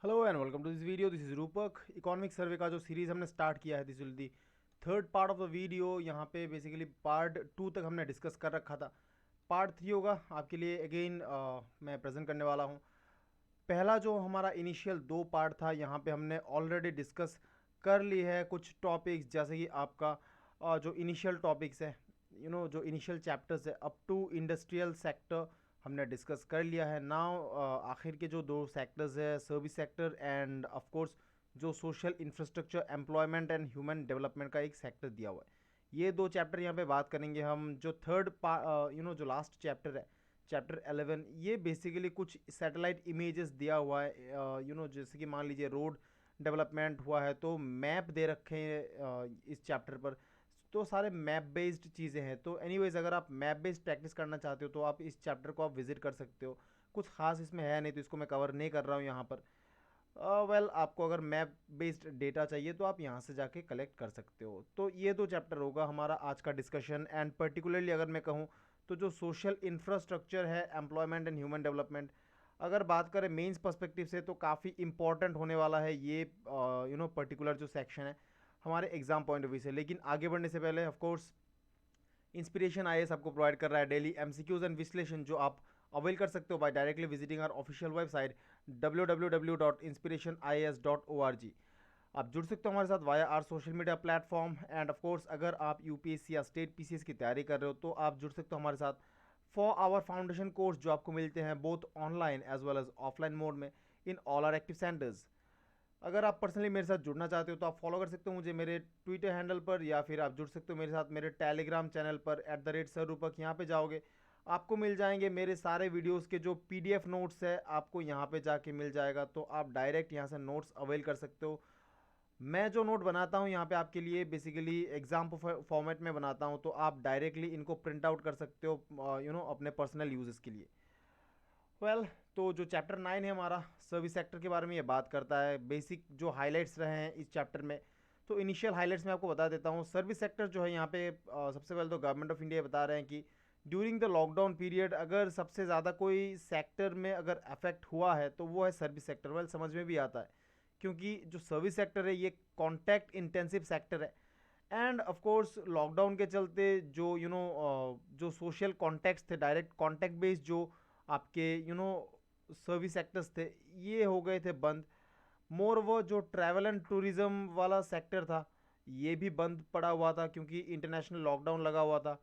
Hello and welcome to this video. This is Rupak. Economic survey का जो series हमने start किया है, this will the third part of the video. यहाँ पे बेसिकली पार्ट 2 तक हमने डिस्कस कर रखा था। पार्ट 3 होगा आपके लिए अगेन मैं प्रेजेंट करने वाला हूँ। पहला जो हमारा इनिशियल 2 पार्ट था, यहाँ पे हमने ऑलरेडी डिस्कस कर ली है कुछ टॉपिक्स, जैसे कि आपका जो इनिशियल टॉपिक्स है, जो इनिशियल चैप्टर्स है अप टू इंडस्ट्रियल सेक्टर हमने डिस्कस कर लिया है। नाउ आखिर के जो 2 सेक्टर्स है, service sector and of course जो social infrastructure employment and human development का एक सेक्टर दिया हुआ है, ये 2 चैप्टर यहाँ पे बात करेंगे हम। जो थर्ड जो लास्ट चैप्टर है, चैप्टर 11, ये बेसिकली कुछ सैटेलाइट इमेजेस दिया हुआ है। जैसे कि मान लीजिए रोड डेवलपमेंट हुआ है तो मैप दे रखे हैं इस चैप्टर पर। तो सारे मैप बेस्ड चीज़ें हैं। तो एनीवेज, अगर आप मैप बेस्ड प्रैक्टिस करना चाहते हो तो आप इस चैप्टर को आप विजिट कर सकते हो। कुछ खास इसमें है नहीं, तो इसको मैं कवर नहीं कर रहा हूँ यहाँ पर। आपको अगर मैप बेस्ड डेटा चाहिए तो आप यहाँ से जाके कलेक्ट कर सकते हो। तो ये 2 चैप्टर होगा हमारा आज का डिस्कशन। एंड पर्टिकुलरली अगर मैं कहूँ तो जो सोशल इंफ्रास्ट्रक्चर है, एम्प्लॉयमेंट एंड ह्यूमन डेवलपमेंट, अगर बात करें मेंस पर्सपेक्टिव से तो काफ़ी इंपॉर्टेंट होने वाला है ये पर्टिकुलर जो सेक्शन है हमारे एग्जाम पॉइंट ऑफ व्यू से। लेकिन आगे बढ़ने से पहले ऑफ कोर्स इंस्पिरेशन आईएएस आपको प्रोवाइड कर रहा है डेली एमसीक्यूज एंड विश्लेषण, जो आप अवेल कर सकते हो by directly visiting our official website www.inspirationIAS.org। आप जुड़ सकते हो हमारे साथ via our social media platform. And of course अगर आप यूपीएससी या स्टेट पीसीएस की तैयारी कर रहे हो तो आप जुड़ सकते हो हमारे साथ फॉर आवर फाउंडेशन कोर्स, जो आपको मिलते हैं both online as well as offline mode में in all our active centres. अगर आप पर्सनली मेरे साथ जुड़ना चाहते हो तो आप फॉलो कर सकते हो मुझे मेरे ट्विटर हैंडल पर, या फिर आप जुड़ सकते हो मेरे साथ मेरे टेलीग्राम चैनल पर @सर रूपक। यहाँ पे जाओगे आपको मिल जाएंगे मेरे सारे वीडियोस के जो पीडीएफ नोट्स है, आपको यहाँ पे जाके मिल जाएगा। तो आप डायरेक्ट यहाँ से नोट्स अवेल कर सकते हो। मैं जो नोट बनाता हूँ यहाँ पे आपके लिए बेसिकली एग्जाम फॉर्मेट में बनाता हूँ, तो आप डायरेक्टली इनको प्रिंट आउट कर सकते हो अपने पर्सनल यूजेस के लिए। तो जो चैप्टर 9 है हमारा सर्विस सेक्टर के बारे में ये बात करता है। बेसिक जो हाइलाइट्स रहे हैं इस चैप्टर में, तो इनिशियल हाइलाइट्स मैं आपको बता देता हूँ। सर्विस सेक्टर जो है यहाँ पे सबसे पहले तो गवर्नमेंट ऑफ इंडिया बता रहे हैं कि ड्यूरिंग द लॉकडाउन पीरियड अगर सबसे ज़्यादा कोई सेक्टर में अगर अफेक्ट हुआ है तो वो है सर्विस सेक्टर। समझ में भी आता है, क्योंकि जो सर्विस सेक्टर है ये कॉन्टैक्ट इंटेंसिव सेक्टर है। एंड ऑफ कोर्स लॉकडाउन के चलते जो जो सोशल कॉन्टैक्ट्स थे, डायरेक्ट कॉन्टैक्ट बेस्ड जो आपके सर्विस सेक्टर्स थे, ये हो गए थे बंद। मोर वो जो ट्रैवल एंड टूरिज्म वाला सेक्टर था ये भी बंद पड़ा हुआ था, क्योंकि इंटरनेशनल लॉकडाउन लगा हुआ था।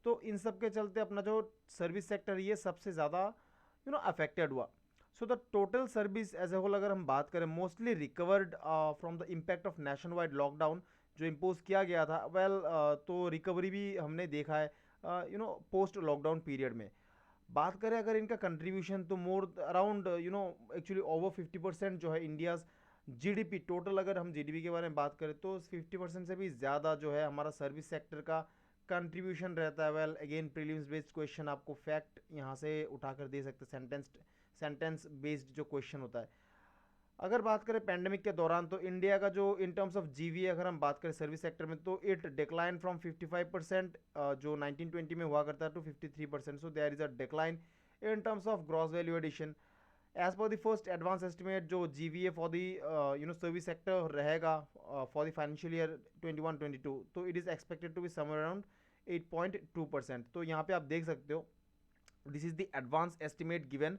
तो इन सब के चलते अपना जो सर्विस सेक्टर ये सबसे ज़्यादा अफेक्टेड हुआ। So the total service as a whole अगर हम बात करें, mostly recovered from the impact of nation wide lockdown जो इम्पोज किया गया था। तो रिकवरी भी हमने देखा है पोस्ट लॉकडाउन पीरियड में। बात करें अगर इनका कंट्रीब्यूशन, तो मोर अराउंड एक्चुअली ओवर 50% जो है इंडियाज़ जीडीपी टोटल, अगर हम जीडीपी के बारे में बात करें तो 50% से भी ज़्यादा जो है हमारा सर्विस सेक्टर का कंट्रीब्यूशन रहता है। अगेन प्रीलिम्स बेस्ड क्वेश्चन आपको फैक्ट यहाँ से उठाकर दे सकते हैं, सेंटेंस बेस्ड जो क्वेश्चन होता है। अगर बात करें पैंडेमिक के दौरान, तो इंडिया का जो इन टर्म्स ऑफ जीवी अगर हम बात करें सर्विस सेक्टर में, तो इट डिक्लाइन फ्रॉम 55% जो 1920 में हुआ करता है to 53%। So there is a decline in terms of gross value addition. As per the first advance estimate जो GVA for the service sector रहेगा फॉर द फाइनेंशियल ईयर 21-22, तो it is expected to be somewhere around 8.2%। तो यहाँ पे आप देख सकते हो this is the advance estimate given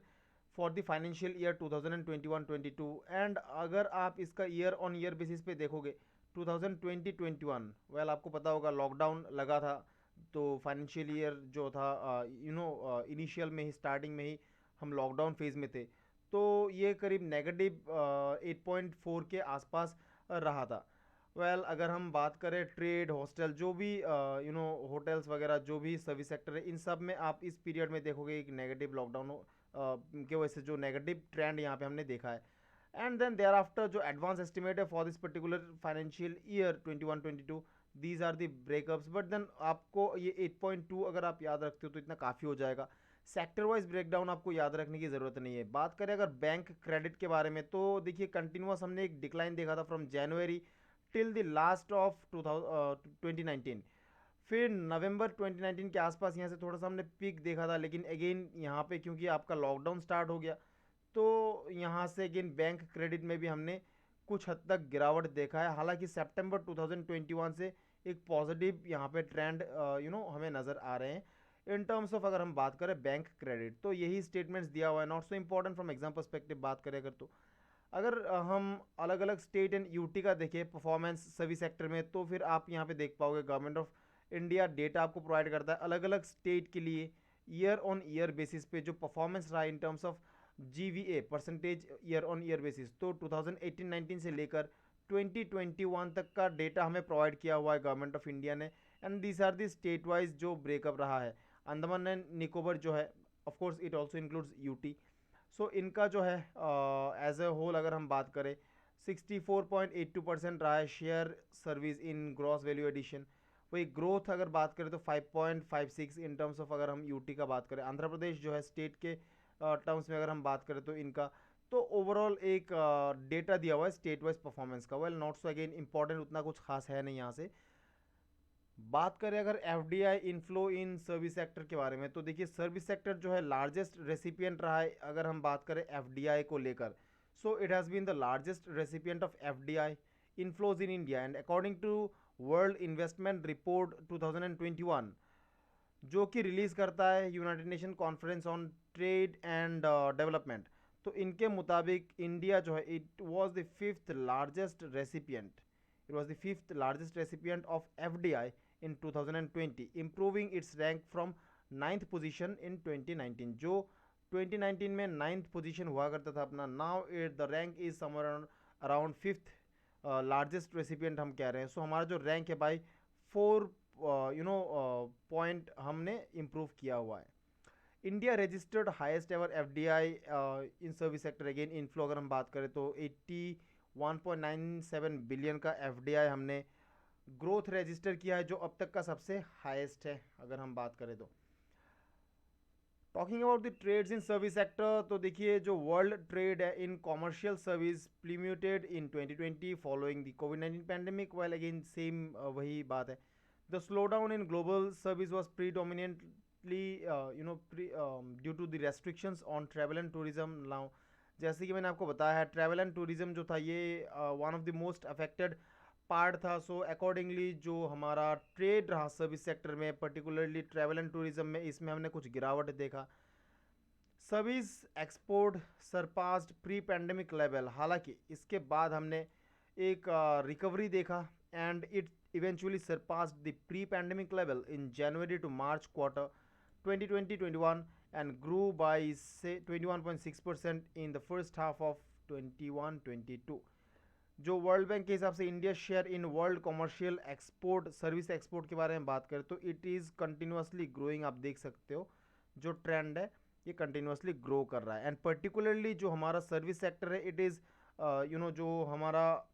for the financial year 2021-22। And अगर आप इसका ईयर ऑन ईयर बेसिस पे देखोगे 2020-21, आपको पता होगा लॉकडाउन लगा था, तो फाइनेंशियल ईयर जो था इनिशियल में ही, स्टार्टिंग में ही हम लॉकडाउन फेज में थे। तो ये करीब नेगेटिव 8.4 के आसपास रहा था। अगर हम बात करें ट्रेड, हॉस्टल, जो भी होटल्स वगैरह, जो भी सर्विस सेक्टर है, इन सब में आप इस पीरियड में देखोगे एक नेगेटिव लॉकडाउन की वजह से जो नेगेटिव ट्रेंड यहाँ पे हमने देखा है। एंड देन देयर आफ्टर जो एडवांस एस्टिमेट है for this particular financial year 21-22, these are the breakups. But then आपको ये 8.2 अगर आप याद रखते हो तो इतना काफ़ी हो जाएगा। सेक्टर वाइज ब्रेकडाउन आपको याद रखने की ज़रूरत नहीं है। बात करें अगर बैंक क्रेडिट के बारे में, तो देखिए कंटिन्यूस हमने एक डिक्लाइन देखा था from January till the last of 2019। फिर नवंबर 2019 के आसपास यहाँ से थोड़ा सा हमने पीक देखा था, लेकिन अगेन यहाँ पे क्योंकि आपका लॉकडाउन स्टार्ट हो गया तो यहाँ से अगेन बैंक क्रेडिट में भी हमने कुछ हद तक गिरावट देखा है, हालांकि सितंबर 2021 से एक पॉजिटिव यहाँ पे ट्रेंड हमें नज़र आ रहे हैं इन टर्म्स ऑफ। अगर हम बात करें बैंक क्रेडिट, तो यही स्टेटमेंट्स दिया हुआ है, not so important from exam perspective बात करें अगर तो। अगर हम अलग अलग स्टेट एंड यूटी का देखें परफॉर्मेंस सर्विस सेक्टर में, तो फिर आप यहाँ पे देख पाओगे गवर्नमेंट ऑफ इंडिया डेटा आपको प्रोवाइड करता है अलग अलग स्टेट के लिए ईयर ऑन ईयर बेसिस पे जो परफॉर्मेंस रहा इन terms of GVA percentage year on year basis. तो 2018-19 से लेकर 2021 तक का डेटा हमें प्रोवाइड किया हुआ है गवर्नमेंट ऑफ इंडिया ने, and these are the state wise जो ब्रेकअप रहा है। अंडमान एंड निकोबर जो है, of course it also includes UT. So इनका जो है एज ए होल अगर हम बात करें 64.82% रहा है share service in gross value addition. वही ग्रोथ अगर बात करें तो 5.56 इन टर्म्स ऑफ। अगर हम यूटी का बात करें, आंध्र प्रदेश जो है स्टेट के टर्म्स में अगर हम बात करें तो इनका तो ओवरऑल एक डेटा दिया हुआ है स्टेट वाइज परफॉर्मेंस का। Well not so again important, उतना कुछ खास है नहीं यहाँ से। बात करें अगर एफडीआई इनफ्लो इन सर्विस सेक्टर के बारे में, तो देखिए सर्विस सेक्टर जो है लार्जेस्ट रेसिपिएंट रहा है अगर हम बात करें एफडीआई को लेकर। So it has been the largest recipient of FDI inflows in India, and according to World Investment Report 2021 जो कि रिलीज़ करता है United Nation Conference on Trade and Development, तो इनके मुताबिक इंडिया जो है it was the fifth largest recipient, it was the fifth largest recipient of FDI in 2020, improving its rank from ninth position in 2019। जो 2019 में ninth position हुआ करता था अपना, now it the rank is somewhere around fifth largest recipient हम कह रहे हैं। सो हमारा जो रैंक है भाई 4 पॉइंट हमने इम्प्रूव किया हुआ है। India registered highest ever FDI इन सर्विस सेक्टर। अगेन इनफ्लो अगर हम बात करें तो 81.97 बिलियन का एफडीआई हमने ग्रोथ रजिस्टर किया है, जो अब तक का सबसे हाईएस्ट है अगर हम बात करें तो। Talking about the trades in service sector, तो देखिए जो वर्ल्ड ट्रेड है in commercial service plummeted in 2020 following the कोविड-19 पैंडेमिक। वेल अगेन सेम वही बात है। The slowdown in global service was predominantly due to the restrictions on travel and tourism. Now जैसे कि मैंने आपको बताया है ट्रैवल एंड टूरिज्म जो था ये one of the most affected part था। सो अकॉर्डिंगली जो हमारा ट्रेड रहा सर्विस सेक्टर में पर्टिकुलरली ट्रैवल एंड टूरिज्म में, इसमें हमने कुछ गिरावट देखा। Service export surpassed pre pandemic level, हालांकि इसके बाद हमने एक रिकवरी देखा and it eventually surpassed the pre pandemic level in January to March quarter 2020-21 and grew by से 21.6% in the first half of 21-22। जो वर्ल्ड बैंक के हिसाब से India share in world commercial export service export के बारे में बात करें तो इट इज़ कंटिन्यूसली ग्रोइंग। आप देख सकते हो जो ट्रेंड है ये कंटिन्यूसली ग्रो कर रहा है, एंड पर्टिकुलरली जो हमारा सर्विस सेक्टर है इट इज़ जो हमारा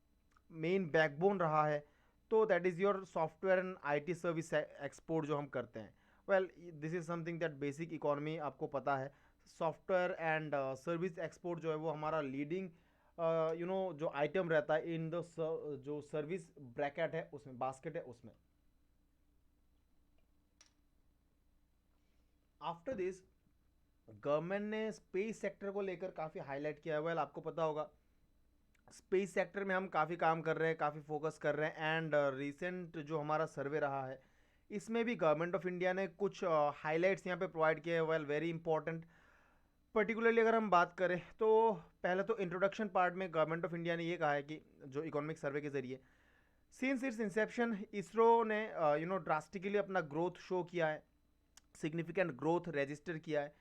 मेन बैकबोन रहा है, तो that is your software and IT service export जो हम करते हैं। Well this is something that basic economy आपको पता है। सॉफ्टवेयर एंड सर्विस एक्सपोर्ट जो है वो हमारा लीडिंग जो आइटम रहता है इन द जो सर्विस ब्रैकेट है उसमें, बास्केट है उसमें। आफ्टर दिस गवर्नमेंट ने स्पेस सेक्टर को लेकर काफ़ी हाईलाइट किया है। वेल आपको पता होगा स्पेस सेक्टर में हम काफ़ी काम कर रहे हैं, काफ़ी फोकस कर रहे हैं, एंड रिसेंट जो हमारा सर्वे रहा है इसमें भी गवर्नमेंट ऑफ इंडिया ने कुछ हाईलाइट्स यहाँ पे प्रोवाइड किए हैं। वेल वेरी इंपॉर्टेंट पर्टिकुलरली अगर हम बात करें तो पहले तो इंट्रोडक्शन पार्ट में गवर्नमेंट ऑफ इंडिया ने ये कहा है कि जो इकोनॉमिक सर्वे के ज़रिए सिंस इट्स इंसेप्शन इसरो ने ड्रास्टिकली अपना ग्रोथ शो किया है, सिग्निफिकेंट ग्रोथ रजिस्टर किया है।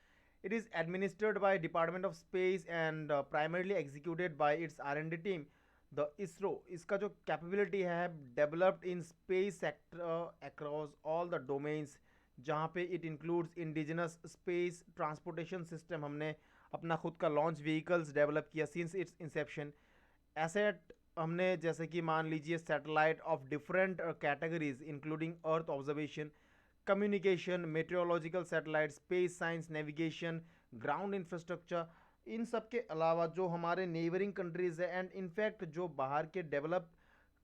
It is administered by department of space and primarily executed by its R and D team. The ISRO इसका जो कैपेबिलिटी है developed in space sector across all the domains, जहाँ पे it includes indigenous space transportation system. हमने अपना खुद का लॉन्च व्हीकल्स डेवलप किया सिंस इट्स इंसेप्शन। एसेट हमने जैसे कि मान लीजिए satellite of different categories including earth observation, communication, meteorological satellite, space science, navigation, ground infrastructure, इन सब के अलावा जो हमारे नेबरिंग कंट्रीज़ है एंड इनफैक्ट जो बाहर के डेवलप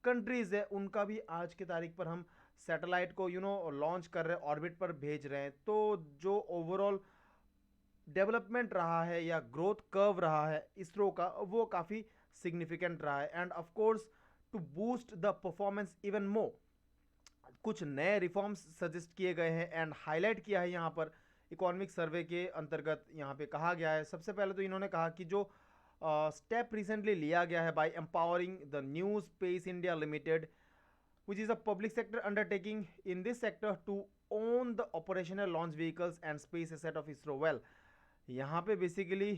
कंट्रीज़ है उनका भी आज के तारीख पर हम सैटेलाइट को लॉन्च कर रहे हैं, ऑर्बिट पर भेज रहे हैं। तो जो ओवरऑल डेवलपमेंट रहा है या ग्रोथ कर्व रहा है इसरो का, वो काफ़ी सिग्निफिकेंट रहा है। And of course to boost the performance even more, कुछ नए रिफॉर्म्स सजेस्ट किए गए हैं एंड हाईलाइट किया है यहाँ पर इकोनॉमिक सर्वे के अंतर्गत। यहाँ पे कहा गया है, सबसे पहले तो इन्होंने कहा कि जो स्टेप रिसेंटली लिया गया है by empowering the New Space India Limited which is a public sector undertaking in this sector to own the operational launch vehicles and space asset of ISRO। well, यहाँ पे बेसिकली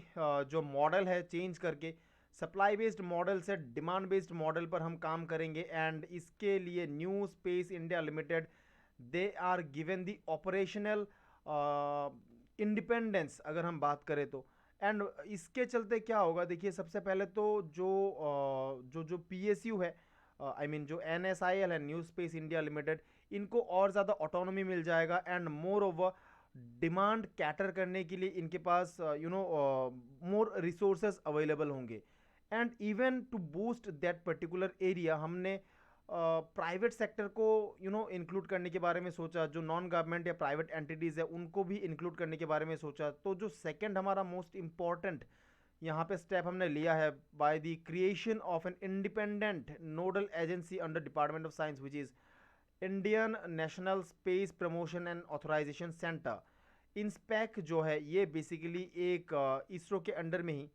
जो model है change करके supply based model से demand based model पर हम काम करेंगे। एंड इसके लिए New Space India Limited they are given the operational independence, अगर हम बात करें तो। एंड इसके चलते क्या होगा, देखिए सबसे पहले तो जो PSU है, आई मीन जो NSIL है, न्यू स्पेस इंडिया लिमिटेड, इनको और ज़्यादा ऑटोनॉमी मिल जाएगा। And moreover demand cater करने के लिए इनके पास मोर रिसोर्सेज अवेलेबल होंगे। And even to boost that particular area हमने प्राइवेट सेक्टर को इंक्लूड करने के बारे में सोचा, जो नॉन गवर्नमेंट या प्राइवेट एंटिटीज़ है उनको भी इंक्लूड करने के बारे में सोचा। तो जो सेकेंड हमारा मोस्ट इम्पॉर्टेंट यहाँ पे स्टेप हमने लिया है, by the creation of an independent nodal agency under department of science which is Indian national space promotion and authorisation centre. इंस्पेक जो है ये बेसिकली एक इसरो के अंडर में ही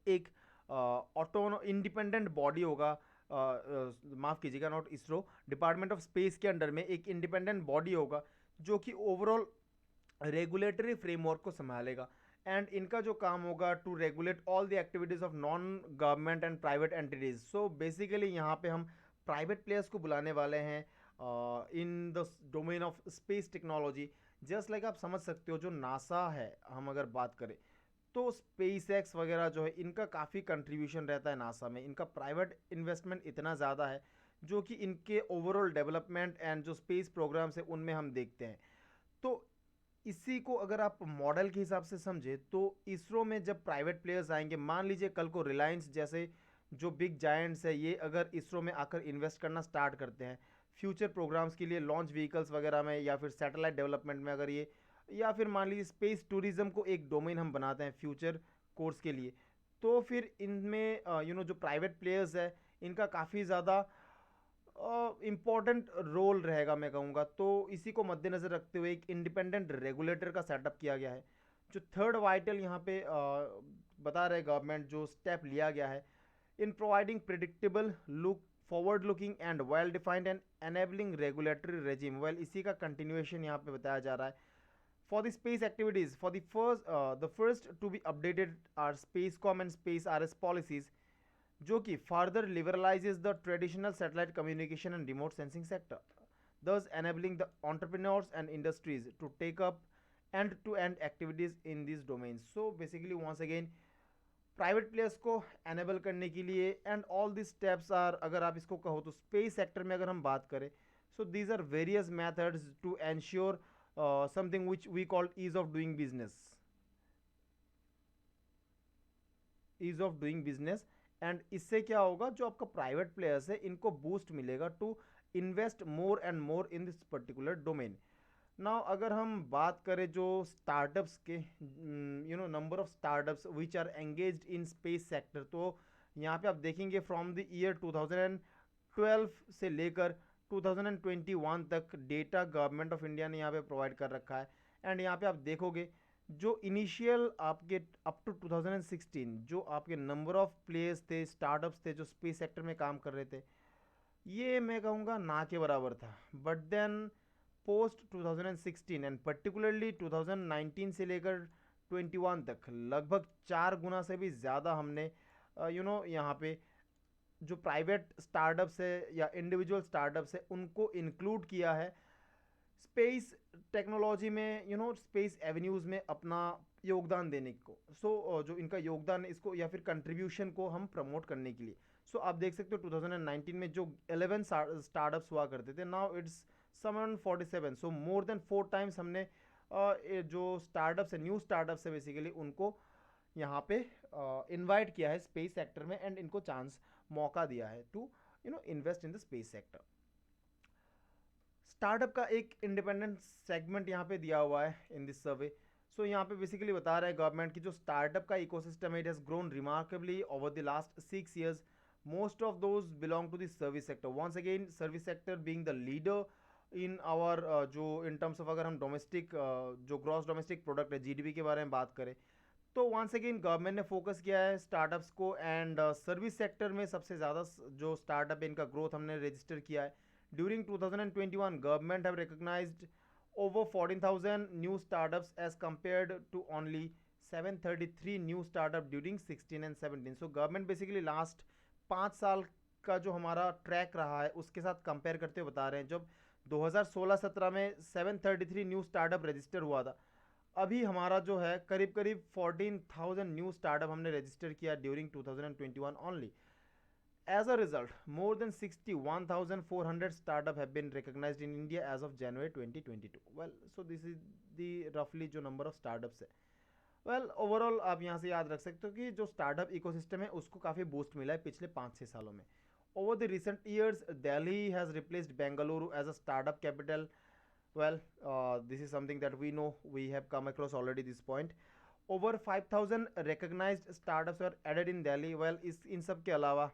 एक ऑटोनो इंडिपेंडेंट बॉडी होगा, माफ़ कीजिएगा, not ISRO, department of space के अंडर में एक इंडिपेंडेंट बॉडी होगा जो कि ओवरऑल रेगुलेटरी फ्रेमवर्क को संभालेगा। एंड इनका जो काम होगा to regulate all the activities of non government and private entities. So basically यहाँ पे हम प्राइवेट प्लेयर्स को बुलाने वाले हैं in the domain of space technology. Just like आप समझ सकते हो जो नासा है, हम अगर बात करें तो स्पेस एक्स वगैरह जो है इनका काफ़ी कंट्रीब्यूशन रहता है नासा में। इनका प्राइवेट इन्वेस्टमेंट इतना ज़्यादा है जो कि इनके ओवरऑल डेवलपमेंट एंड जो स्पेस प्रोग्राम्स है उनमें हम देखते हैं। तो इसी को अगर आप मॉडल के हिसाब से समझे तो इसरो में जब प्राइवेट प्लेयर्स आएंगे, मान लीजिए कल को रिलायंस जैसे जो बिग जायंट्स है ये अगर इसरो में आकर इन्वेस्ट करना स्टार्ट करते हैं फ्यूचर प्रोग्राम्स के लिए, लॉन्च व्हीकल्स वगैरह में या फिर सैटेलाइट डेवलपमेंट में, अगर ये या फिर मान लीजिए स्पेस टूरिज्म को एक डोमेन हम बनाते हैं फ्यूचर कोर्स के लिए, तो फिर इनमें जो प्राइवेट प्लेयर्स है इनका काफ़ी ज़्यादा इम्पॉर्टेंट रोल रहेगा मैं कहूँगा। तो इसी को मद्देनज़र रखते हुए एक इंडिपेंडेंट रेगुलेटर का सेटअप किया गया है। जो थर्ड वाइटल यहाँ पे बता रहे गवर्नमेंट जो स्टेप लिया गया है in providing predictable look forward looking and well defined and enabling regulatory regime. Well, इसी का कंटिन्यूएशन यहाँ पे बताया जा रहा है। For the space activities, for the first to be updated are Spacecom and Space RS policies, जो कि further liberalizes the traditional satellite communication and remote sensing sector, thus enabling the entrepreneurs and industries to take up end-to-end activities in these domains. So basically once again private players को enable करने के लिए and all this steps are, अगर आप इसको कहो तो space sector में अगर हम बात करें so these are various methods to ensure something which we called ease of doing business, ease of doing business. And इससे क्या होगा, जो आपका प्राइवेट प्लेयर्स है इनको बूस्ट मिलेगा to invest more and more in this particular domain. Now अगर हम बात करें जो स्टार्टअप्स के number of startups which are engaged in space sector, तो यहाँ पे आप देखेंगे फ्रॉम द ईयर 2012 से लेकर 2021 तक डेटा गवर्नमेंट ऑफ इंडिया ने यहाँ पे प्रोवाइड कर रखा है। एंड यहाँ पे आप देखोगे जो इनिशियल आपके अप टू 2016 जो आपके नंबर ऑफ प्लेयर्स थे, स्टार्टअप्स थे जो स्पेस सेक्टर में काम कर रहे थे, ये मैं कहूँगा ना के बराबर था। But then post 2016 and particularly 2019 से लेकर 21 तक लगभग 4 गुना से भी ज़्यादा हमने यहाँ पे जो प्राइवेट स्टार्टअप्स है या इंडिविजुअल स्टार्टअप्स है उनको इंक्लूड किया है स्पेस टेक्नोलॉजी में, स्पेस एवेन्यूज़ में अपना योगदान देने को। सो जो इनका योगदान इसको या फिर कंट्रीब्यूशन को हम प्रमोट करने के लिए। सो आप देख सकते हो 2019 में जो 11 स्टार्टअप्स हुआ करते थे, now it's 747। So more than 4 times हमने जो स्टार्टअप्स है, न्यू स्टार्टअप्स है बेसिकली, उनको यहाँ पे इनवाइट किया है स्पेस सेक्टर में एंड इनको चांस मौका दिया है to invest in the space sector. Startup का एक इंडिपेंडेंट सेगमेंट यहाँ पे दिया हुआ है इन दिस सर्वे। सो यहाँ पे बेसिकली बता रहे हैं गवर्नमेंट की जो स्टार्टअप का इकोसिस्टम है, it has grown remarkably over the last 6 years. Most of those belong to the service sector. Once again, service sector being the leader in our जो in terms of अगर हम domestic जो gross domestic product है GDP के बारे में बात करें, तो वंस अगेन गवर्नमेंट ने फोकस किया है स्टार्टअप्स को, एंड सर्विस सेक्टर में सबसे ज़्यादा जो स्टार्टअप इनका ग्रोथ हमने रजिस्टर किया है. During 2021 government have recognised over 14,000 new startups as compared to only 733 new startup during 16 and 17. So government basically last 5 साल का जो हमारा ट्रैक रहा है उसके साथ कंपेयर करते हुए बता रहे हैं, जब 2016-17 में 733 न्यू स्टार्टअप रजिस्टर हुआ था, अभी हमारा जो है करीब करीब 14,000 न्यू स्टार्टअप हमने रजिस्टर किया during 2021 only. As a result, more than 61,400 startups have been recognized in India as of January 2022. Well, so this is the roughly जो number of startups है. Well, overall आप यहाँ से याद रख सकते हो कि जो startup ecosystem है उसको काफ़ी boost मिला है पिछले 5-6 सालों में. Over the recent years, Delhi has replaced Bengaluru as a startup capital. Well, this is something that we know. We have come across already this point. Over 5,000 recognized startups were added in Delhi. Well, इन सब के अलावा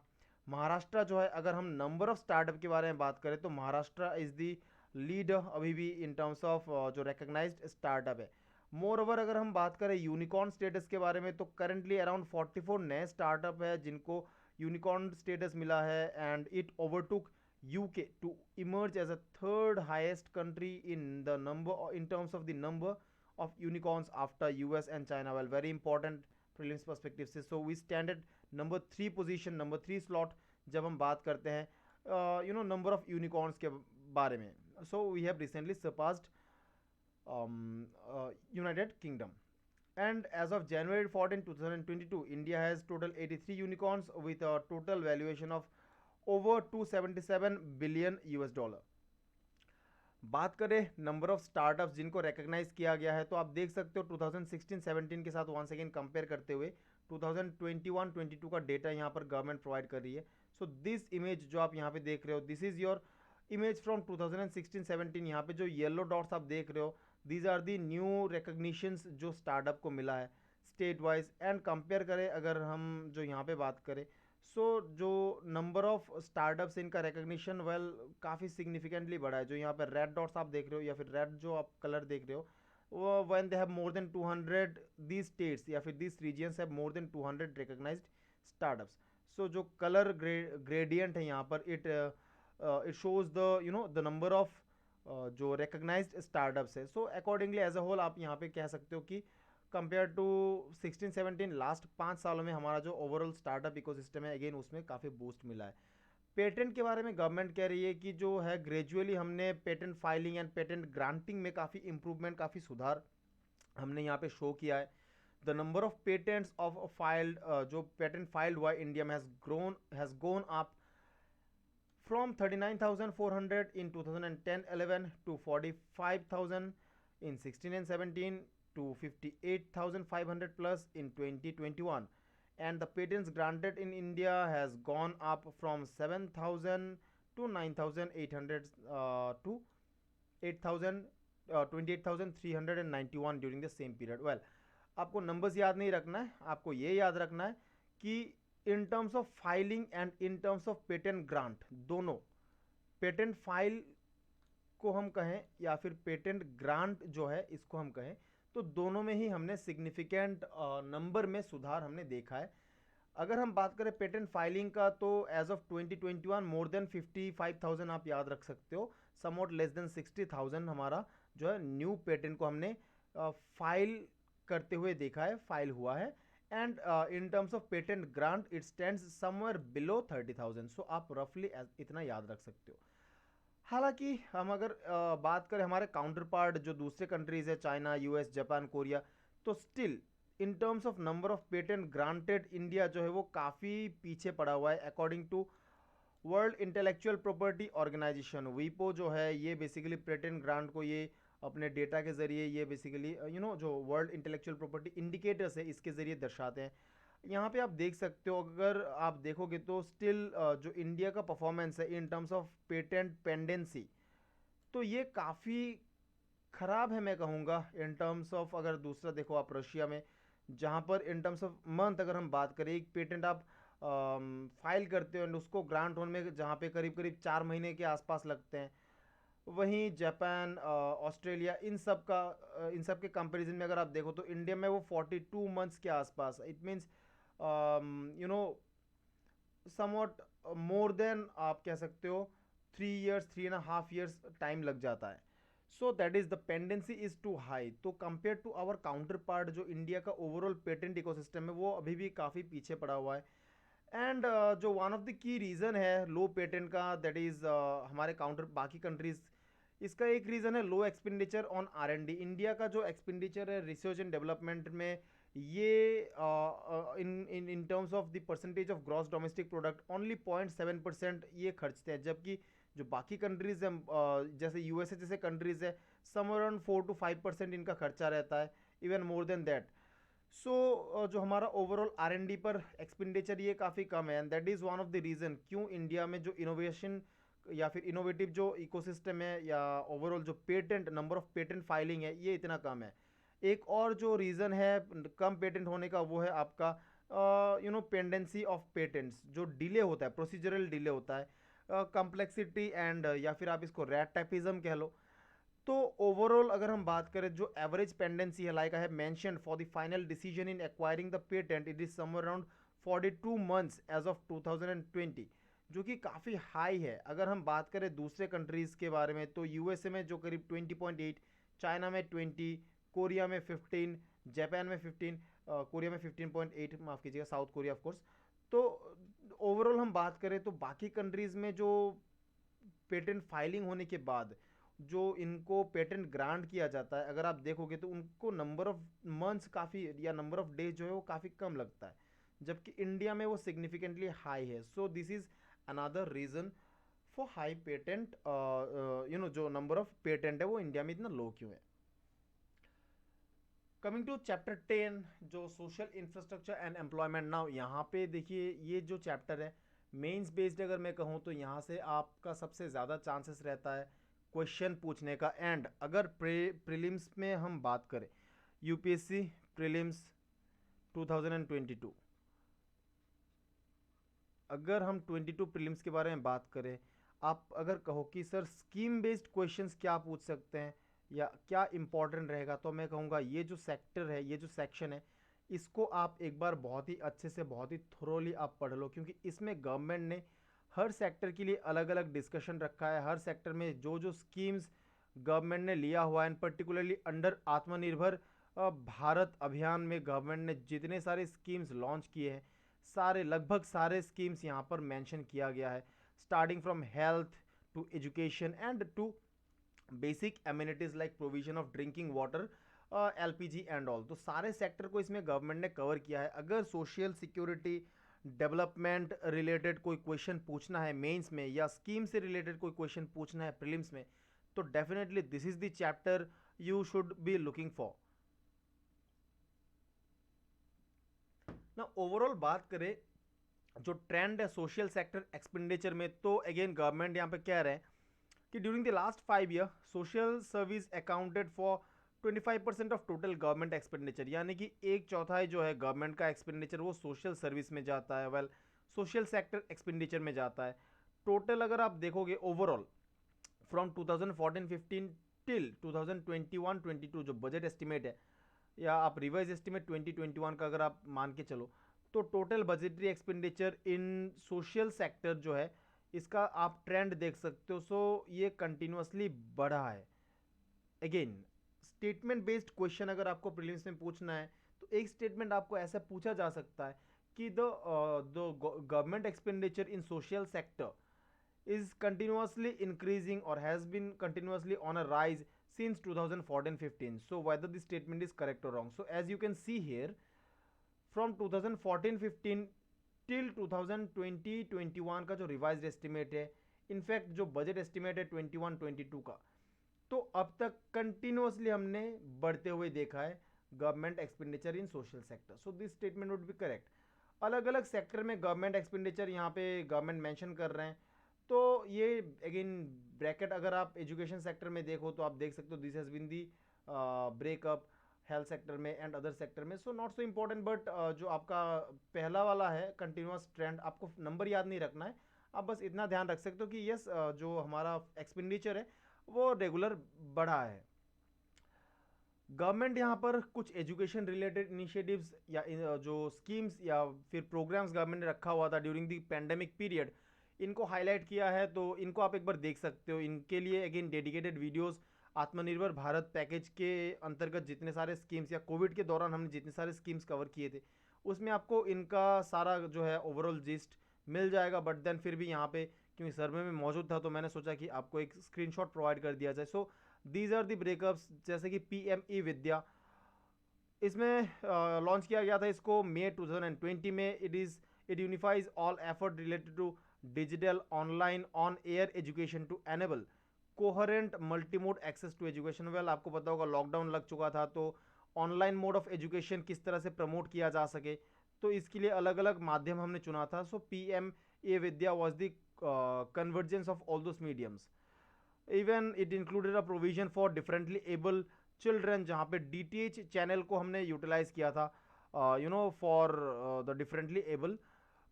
महाराष्ट्र जो है, अगर हम number of startup के बारे में बात करें तो महाराष्ट्र इज़ दी लीडर अभी भी इन टर्म्स ऑफ जो रिकग्नाइज्ड स्टार्टअप है. मोर ओवर अगर हम बात करें यूनिकॉर्न स्टेटस के बारे में, तो करंटली अराउंड 44 नए स्टार्टअप है जिनको यूनिकॉर्न स्टेटस मिला है, and it overtook UK to emerge as a third highest country in the number in terms of the number of unicorns after US and China. Well, very important prelims perspective से. So we standard number 3 position, number 3 slot जब हम बात करते हैं number of unicorns के बारे में. So we have recently surpassed United Kingdom. And as of January 14, 2022, India has total 83 unicorns with a total valuation of over 277 billion US dollar. बात करें नंबर ऑफ स्टार्टअप्स जिनको रिकग्नाइज किया गया है, तो आप देख सकते हो 2016-17 के साथ वंस अगेन कंपेयर करते हुए 2021-22 का डेटा यहाँ पर गवर्नमेंट प्रोवाइड कर रही है. सो दिस इमेज जो आप यहाँ पे देख रहे हो, this is your image from 2016-17. यहाँ पे जो येलो डॉट्स आप देख रहे हो, these are the new recognitions जो स्टार्टअप को मिला है स्टेट वाइज. एंड कंपेयर करें अगर हम जो यहाँ पे बात करें, सो जो नंबर ऑफ स्टार्टअप्स इनका रिकग्निशन वेल काफ़ी सिग्निफिकेंटली बढ़ा है. जो यहाँ पर रेड डॉट्स आप देख रहे हो या फिर रेड जो आप कलर देख रहे हो, वो when they have more than 200 the states या फिर this regions have more than 200 recognised startups. So जो कलर ग्रेडियंट है यहाँ पर, it shows the number of जो रिकग्नाइज्ड स्टार्टअप्स है. So accordingly as a whole आप यहाँ पे कह सकते हो कि कंपेयर टू 16-17 लास्ट 5 सालों में हमारा जो ओवरऑल स्टार्टअप इकोसिस्टम है अगेन उसमें काफ़ी बूस्ट मिला है. पेटेंट के बारे में गवर्नमेंट कह रही है कि जो है ग्रेजुअली हमने patent filing and patent granting में काफ़ी इंप्रूवमेंट, काफ़ी सुधार हमने यहाँ पे शो किया है. The number of patents of filed जो पेटेंट फाइल्ड हुआ इंडिया में has gone up from 39,400 in 2010-11 to 45,000 in 16 and 17 to 58,500 plus in 2021, and the patents granted in India has gone up from 7,000 to 9,800 to 8,000 28,391 during the same period. Well, आपको numbers याद नहीं रखना है, आपको ये याद रखना है कि इन terms of filing and in terms of patent grant, दोनों पेटेंट फाइल को हम कहें या फिर पेटेंट ग्रांट जो है इसको हम कहें, तो दोनों में ही हमने सिग्निफिकेंट नंबर में सुधार हमने देखा है. अगर हम बात करें पेटेंट फाइलिंग का, तो एज ऑफ 2021 मोर देन 55,000 आप याद रख सकते हो, समवॉट लेस देन 60,000 हमारा जो है न्यू पेटेंट को हमने फाइल करते हुए देखा है, फाइल हुआ है. And in terms of patent grant it stands somewhere below 30,000. सो आप रफली इतना याद रख सकते हो. हालांकि हम अगर बात करें हमारे काउंटर पार्ट जो दूसरे कंट्रीज़ है, चाइना, यूएस, जापान, कोरिया, तो still in terms of number of patent granted India जो है वो काफ़ी पीछे पड़ा हुआ है. According to World Intellectual Property Organization, वीपो जो है ये बेसिकली पेटेंट ग्रांट को ये अपने डेटा के ज़रिए ये बेसिकली जो वर्ल्ड इंटेलेक्चुअल प्रॉपर्टी इंडिकेटर्स है इसके ज़रिए दर्शाते हैं. यहाँ पे आप देख सकते हो, अगर आप देखोगे तो स्टिल जो इंडिया का परफॉर्मेंस है इन टर्म्स ऑफ पेटेंट पेंडेंसी, तो ये काफ़ी ख़राब है मैं कहूँगा इन टर्म्स ऑफ। अगर दूसरा देखो आप रशिया में, जहाँ पर इन टर्म्स ऑफ मंथ अगर हम बात करें, एक पेटेंट आप फाइल करते हो एंड उसको ग्रांट होने में जहाँ पे करीब करीब 4 महीने के आसपास लगते हैं। वहीं जापान, ऑस्ट्रेलिया, इन सब के कंपैरिजन में अगर आप देखो तो इंडिया में वो 42 मंथ्स के आसपास। It means you know somewhat more than आप कह सकते हो 3 इयर्स, 3.5 इयर्स टाइम लग जाता है। So that is the pendency is too high. तो compare to our counterpart, जो इंडिया का ओवरऑल पेटेंट इकोसिस्टम है वो अभी भी काफ़ी पीछे पड़ा हुआ है। एंड जो one of the key reason है लो पेटेंट का, दैट इज़ हमारे काउंटर बाकी कंट्रीज, इसका एक रीज़न है low expenditure on R and D. India का जो एक्सपेंडिचर है रिसर्च एंड डेवलपमेंट में, ये in in in terms of the percentage of gross domestic product only 0.7% ये खर्चते हैं, जबकि जो बाकी कंट्रीज़ हैं जैसे यूएसए जैसे कंट्रीज़ है, सम अराउंड 4 to 5% इनका खर्चा रहता है, इवन मोर देन दैट। सो जो हमारा ओवरऑल आर एन डी पर एक्सपेंडिचर ये काफ़ी कम है, and that is one of the reason क्यों इंडिया में जो इनोवेशन या फिर इनोवेटिव जो इकोसिस्टम है या ओवरऑल जो patent number of patent filing है ये इतना कम है। एक और जो रीज़न है कम पेटेंट होने का, वो है आपका पेंडेंसी ऑफ पेटेंट्स, जो डिले होता है, प्रोसीजरल डिले होता है, कम्प्लेक्सिटी एंड या फिर आप इसको रैट टाइपिज्म कह लो। तो ओवरऑल अगर हम बात करें, जो एवरेज पेंडेंसी है, like I have mention for the final decision in acquiring the patent, it is somewhere around 42 months as of 2020, जो कि काफ़ी हाई है। अगर हम बात करें दूसरे कंट्रीज़ के बारे में, तो यूएसए में जो करीब 20.8, चाइना में 20, कोरिया में 15, जापान में 15, कोरिया में 15.8, माफ़ कीजिएगा, साउथ कोरिया ऑफ कोर्स। तो ओवरऑल हम बात करें तो बाकी कंट्रीज़ में जो पेटेंट फाइलिंग होने के बाद जो इनको पेटेंट ग्रांट किया जाता है, अगर आप देखोगे तो उनको नंबर ऑफ मंथ्स काफ़ी या नंबर ऑफ डेज जो है वो काफ़ी कम लगता है, जबकि इंडिया में वो सिग्निफिकेंटली हाई है। So this is another reason for high patent, जो नंबर ऑफ पेटेंट है वो इंडिया में इतना लो क्यों है। कमिंग टू चैप्टर 10, जो social infrastructure and employment. Now यहाँ पे देखिए, ये जो चैप्टर है मेंस बेस्ड अगर मैं कहूँ तो यहाँ से आपका सबसे ज़्यादा चांसेस रहता है क्वेश्चन पूछने का। एंड अगर प्रीलिम्स में हम बात करें, यूपीएससी प्रीलिम्स 2022, अगर हम 22 प्रीलिम्स के बारे में बात करें, आप अगर कहो कि सर स्कीम बेस्ड क्वेश्चंस क्या पूछ सकते हैं या क्या इंपॉर्टेंट रहेगा, तो मैं कहूँगा ये जो सेक्टर है, ये जो सेक्शन है, इसको आप एक बार बहुत ही अच्छे से, बहुत ही थोरोली आप पढ़ लो, क्योंकि इसमें गवर्नमेंट ने हर सेक्टर के लिए अलग अलग डिस्कशन रखा है। हर सेक्टर में जो जो स्कीम्स गवर्नमेंट ने लिया हुआ है, and particularly under Atmanirbhar Bharat अभियान में गवर्नमेंट ने जितने सारे स्कीम्स लॉन्च किए हैं, सारे लगभग सारे स्कीम्स यहाँ पर मेंशन किया गया है, starting from health to education and to basic amenities like provision of drinking water, LPG and all. तो सारे सेक्टर को इसमें गवर्नमेंट ने कवर किया है। अगर सोशल सिक्योरिटी डेवलपमेंट रिलेटेड कोई क्वेश्चन पूछना है मेंस में, या स्कीम से रिलेटेड कोई क्वेश्चन पूछना है प्रीलिम्स में, तो definitely this is the chapter you should be looking for. ना ओवरऑल बात करें जो ट्रेंड है सोशल सेक्टर एक्सपेंडिचर में, तो अगेन गवर्नमेंट यहाँ पे कह रहे हैं कि during the last 5 year social service accounted for 25% of total government expenditure, यानी कि एक चौथाई जो है गवर्नमेंट का एक्सपेंडिचर वो सोशल सर्विस में जाता है, वेल सोशल सेक्टर एक्सपेंडिचर में जाता है। टोटल अगर आप देखोगे ओवरऑल फ्रॉम 2014-15 टिल 2021-22 जो बजट एस्टिमेट है, या आप रिवाइज एस्टिमेट 2021 का अगर आप मान के चलो, तो total budgetary expenditure in social sector जो है, इसका आप ट्रेंड देख सकते हो। सो ये कंटिन्यूसली बढ़ा है। अगेन स्टेटमेंट बेस्ड क्वेश्चन अगर आपको प्रीलिम्स में पूछना है, तो एक स्टेटमेंट आपको ऐसा पूछा जा सकता है कि the government expenditure in social sector is continuously increasing or has been continuously on a rise since 2014-15. So whether the statement is correct or wrong. So as you can see here, from 2014-15 till 2020-21 का जो revised estimate है, in fact जो budget estimate है 21-22 का, तो अब तक continuously हमने बढ़ते हुए देखा है government expenditure in social sector. So this statement would be correct. अलग अलग सेक्टर में गवर्नमेंट एक्सपेंडिचर यहाँ पे गवर्नमेंट मेंशन कर रहे हैं, तो ये अगेन ब्रैकेट अगर आप एजुकेशन सेक्टर में देखो तो आप देख सकते हो this has been the breakup health sector में एंड अदर सेक्टर में, so not so important, but जो आपका पहला वाला है कंटिन्यूस ट्रेंड, आपको नंबर याद नहीं रखना है, आप बस इतना ध्यान रख सकते हो कि यस जो हमारा एक्सपेंडिचर है वो रेगुलर बढ़ा है। गवर्नमेंट यहाँ पर कुछ एजुकेशन रिलेटेड इनिशिएटिव्स या जो स्कीम्स या फिर प्रोग्राम्स गवर्नमेंट ने रखा हुआ था ड्यूरिंग द पेंडेमिक पीरियड, इनको हाईलाइट किया है, तो इनको आप एक बार देख सकते हो। इनके लिए अगेन डेडिकेटेड वीडियोस आत्मनिर्भर भारत पैकेज के अंतर्गत जितने सारे स्कीम्स या कोविड के दौरान हमने जितने सारे स्कीम्स कवर किए थे उसमें आपको इनका सारा जो है ओवरऑल जिस्ट मिल जाएगा। बट देन फिर भी यहाँ पे क्योंकि सर्वे में मौजूद था तो मैंने सोचा कि आपको एक स्क्रीनशॉट प्रोवाइड कर दिया जाए। So these are the breakups, जैसे कि पी एम ई विद्या, इसमें लॉन्च किया गया था इसको मई 2020 में। It unifies all effort related to digital online on air education to enable coherent multimode access to education. Well आपको पता होगा लॉकडाउन लग चुका था, तो ऑनलाइन मोड ऑफ एजुकेशन किस तरह से प्रमोट किया जा सके, तो इसके लिए अलग अलग माध्यम हमने चुना था। So P M e Vidya was the convergence of all those mediums. Even it included a provision for differently able children, जहाँ पे DTH चैनल को हमने यूटिलाइज किया था for the differently able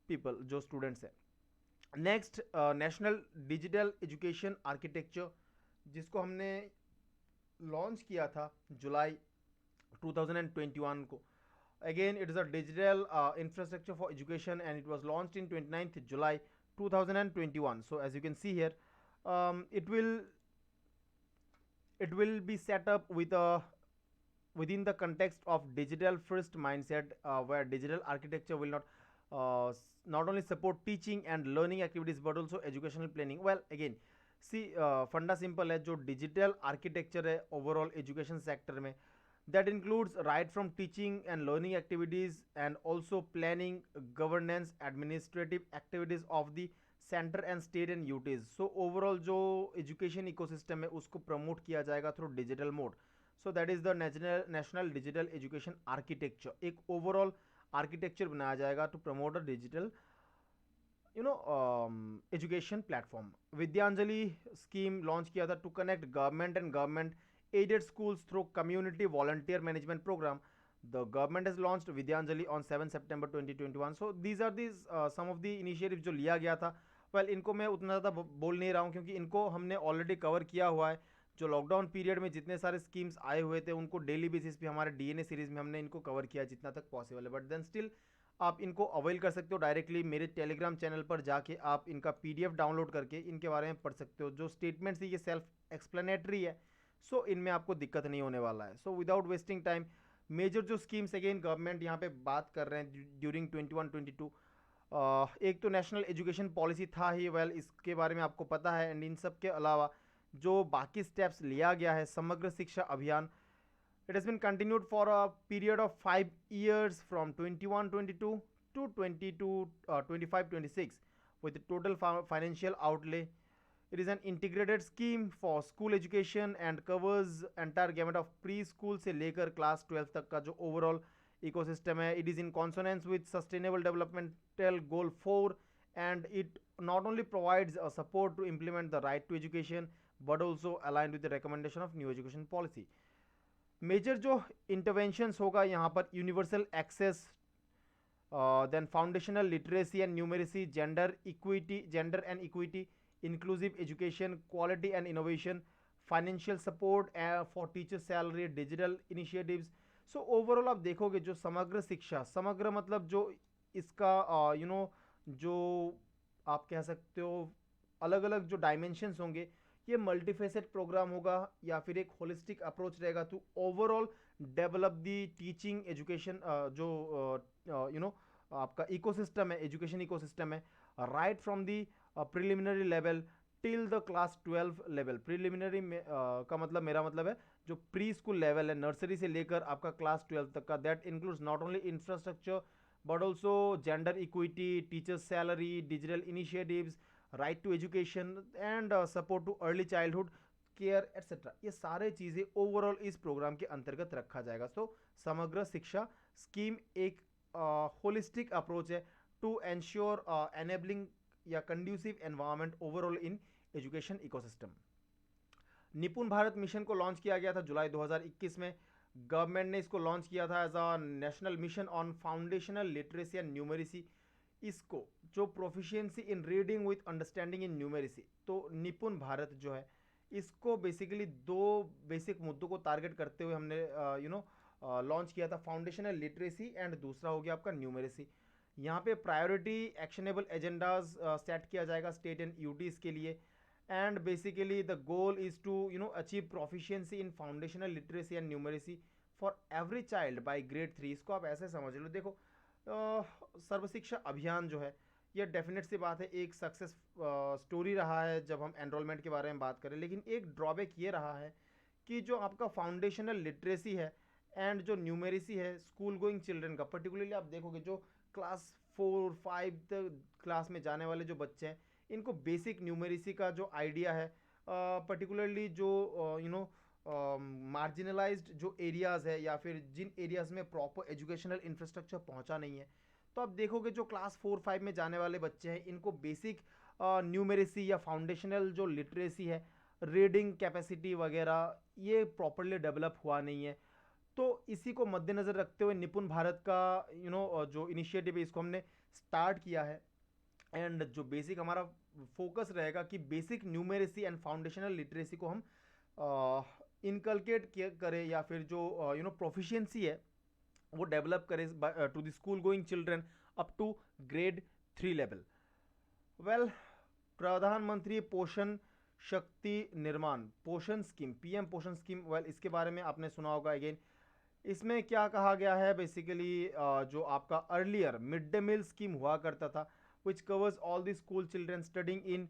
people जो स्टूडेंट्स हैं। Next national digital education architecture, जिसको हमने लॉन्च किया था जुलाई 2021 को। Again it is a digital infrastructure for education and it was launched in 29th July 2021. So as you can see here, um, it will it will be set up with a within the context of digital first mindset, where digital architecture will not only support teaching and learning activities but also educational planning. Well again सी फंडा simple है, जो digital architecture है overall education sector में, that includes right from teaching and learning activities and also planning, governance, administrative activities of the centre and state and UTs. So overall जो education ecosystem है उसको promote किया जाएगा through digital mode. So that is the National digital education Architecture. एक overall architecture बनाया जाएगा to promote a digital education platform. Vidyanjali scheme launch किया था to connect government and government aided schools through community volunteer management program. The government has launched Vidyanjali on 7 September 2021. So these are these some of the initiatives जो लिया गया था। well इनको मैं उतना ज़्यादा बोल नहीं रहा हूँ क्योंकि इनको हमने ऑलरेडी कवर किया हुआ है। जो लॉकडाउन पीरियड में जितने सारे स्कीम्स आए हुए थे उनको डेली बेसिस पे हमारे DNA सीरीज में हमने इनको कवर किया जितना तक पॉसिबल है। बट देन स्टिल आप इनको अवेल कर सकते हो डायरेक्टली मेरे टेलीग्राम चैनल पर जाके, आप इनका PDF डाउनलोड करके इनके बारे में पढ़ सकते हो। जो स्टेटमेंट्स ये सेल्फ एक्सप्लेनेटरी है, सो इनमें आपको दिक्कत नहीं होने वाला है। So without wasting time, major जो स्कीम्स अगेन गवर्नमेंट यहाँ पे बात कर रहे हैं ड्यूरिंग 21-22, एक तो नेशनल एजुकेशन पॉलिसी था ही, वेल इसके बारे में आपको पता है। एंड इन सब के अलावा जो बाकी स्टेप्स लिया गया है, Samagra Shiksha Abhiyan, it has been continued for a period of 5 years from 21-22 to 25-26 with total financial outlay. It is an integrated scheme for school education and covers entire gamut of preschool से लेकर class 12 तक का जो overall ecosystem है। It is in consonance with Sustainable Developmental Goal 4 and it not only provides a support to implement the right to education but also aligned with the recommendation of new education policy. Major जो interventions होगा यहाँ पर universal access, then foundational literacy and numeracy, gender and equity, inclusive education, quality and innovation, financial support for teacher salary, digital initiatives. So overall आप देखोगे जो समग्र शिक्षा, समग्र मतलब जो इसका जो आप कह सकते हो अलग अलग जो डायमेंशंस होंगे, ये मल्टीफेसेट प्रोग्राम होगा या फिर एक होलिस्टिक अप्रोच रहेगा to overall develop the teaching education, जो आपका इकोसिस्टम है, एजुकेशन इकोसिस्टम है, right from the preliminary level till the class 12 level. Preliminary का मतलब मेरा मतलब है जो प्री स्कूल लेवल है, नर्सरी से लेकर आपका क्लास 12 तक का। That includes not only infrastructure but also gender equity, teachers salary, digital initiatives, right to education and support to early childhood care etcetera. ये सारे चीज़ें ओवरऑल इस प्रोग्राम के अंतर्गत रखा जाएगा। सो समग्र शिक्षा स्कीम एक होलिस्टिक अप्रोच है टू एंश्योर एनेबलिंग या conducive environment overall in education ecosystem. निपुण भारत मिशन को लॉन्च किया गया था जुलाई 2021 में। गवर्नमेंट ने इसको लॉन्च किया था as a national mission on foundational literacy and numeracy. इसको जो proficiency in reading with understanding in numeracy, तो निपुण भारत जो है इसको बेसिकली दो बेसिक मुद्दों को टारगेट करते हुए हमने लॉन्च किया था, फाउंडेशनल लिटरेसी एंड दूसरा हो गया आपका न्यूमेरेसी। यहाँ पे प्रायोरिटी एक्शनेबल एजेंडाज सेट किया जाएगा स्टेट एंड यूटीज के लिए, and basically the goal is to achieve proficiency in foundational literacy and numeracy for every child by grade 3। इसको आप ऐसे समझ लो, देखो सर्व शिक्षा अभियान जो है ये डेफिनेट सी बात है एक सक्सेस स्टोरी रहा है जब हम एनरोलमेंट के बारे में बात करें, लेकिन एक ड्रॉबैक ये रहा है कि जो आपका फाउंडेशनल लिटरेसी है एंड जो न्यूमेरेसी है स्कूल गोइंग चिल्ड्रन का, पर्टिकुलरली आप देखोगे जो क्लास 4-5 क्लास में जाने वाले जो बच्चे हैं इनको बेसिक न्यूमेरेसी का जो आइडिया है, पर्टिकुलरली जो मार्जिनलाइज्ड जो एरियाज़ है या फिर जिन एरियाज़ में प्रॉपर एजुकेशनल इंफ्रास्ट्रक्चर पहुंचा नहीं है, तो आप देखोगे जो क्लास 4-5 में जाने वाले बच्चे हैं इनको बेसिक न्यूमेरेसी या फाउंडेशनल जो लिटरेसी है, रीडिंग कैपेसिटी वगैरह ये प्रॉपरली डेवलप हुआ नहीं है। तो इसी को मद्देनज़र रखते हुए निपुण भारत का जो इनिशिएटिव है इसको हमने स्टार्ट किया है, एंड जो बेसिक हमारा फोकस रहेगा कि basic numeracy and foundational literacy को हम इनकलकेट करें या फिर जो प्रोफिशिएंसी है वो डेवलप करें to the school going children up to grade 3 level. Well, Pradhan Mantri Poshan Shakti Nirman Poshan scheme, PM Poshan scheme, well इसके बारे में आपने सुना होगा। अगेन इसमें क्या कहा गया है, बेसिकली जो आपका earlier mid day meal scheme हुआ करता था which covers all the school children studying in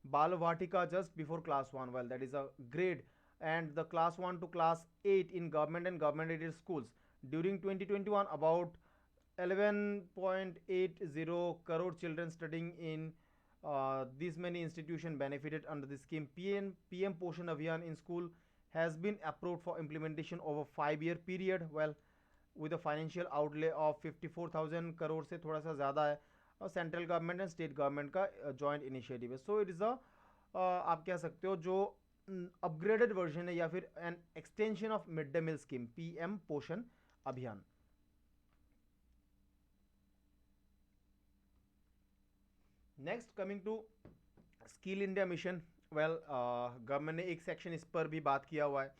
Balavatika just before class 1, well that is a grade, and the class 1 to class 8 in government and government aided schools. During 2021 about 11.80 crore children studying in these many institutions benefited under the scheme. PM Poshan Abhiyan in school has been approved for implementation over 5-year period, well with a financial outlay of 54,000 crore से थोड़ा सा ज़्यादा है, और central government and state government का joint initiative है। So it is अ आप कह सकते हो जो अपग्रेडेड वर्जन है या फिर an extension of mid day meal scheme, PM Poshan Abhiyan. Next coming to Skill India mission, well government ने एक सेक्शन इस पर भी बात किया हुआ है।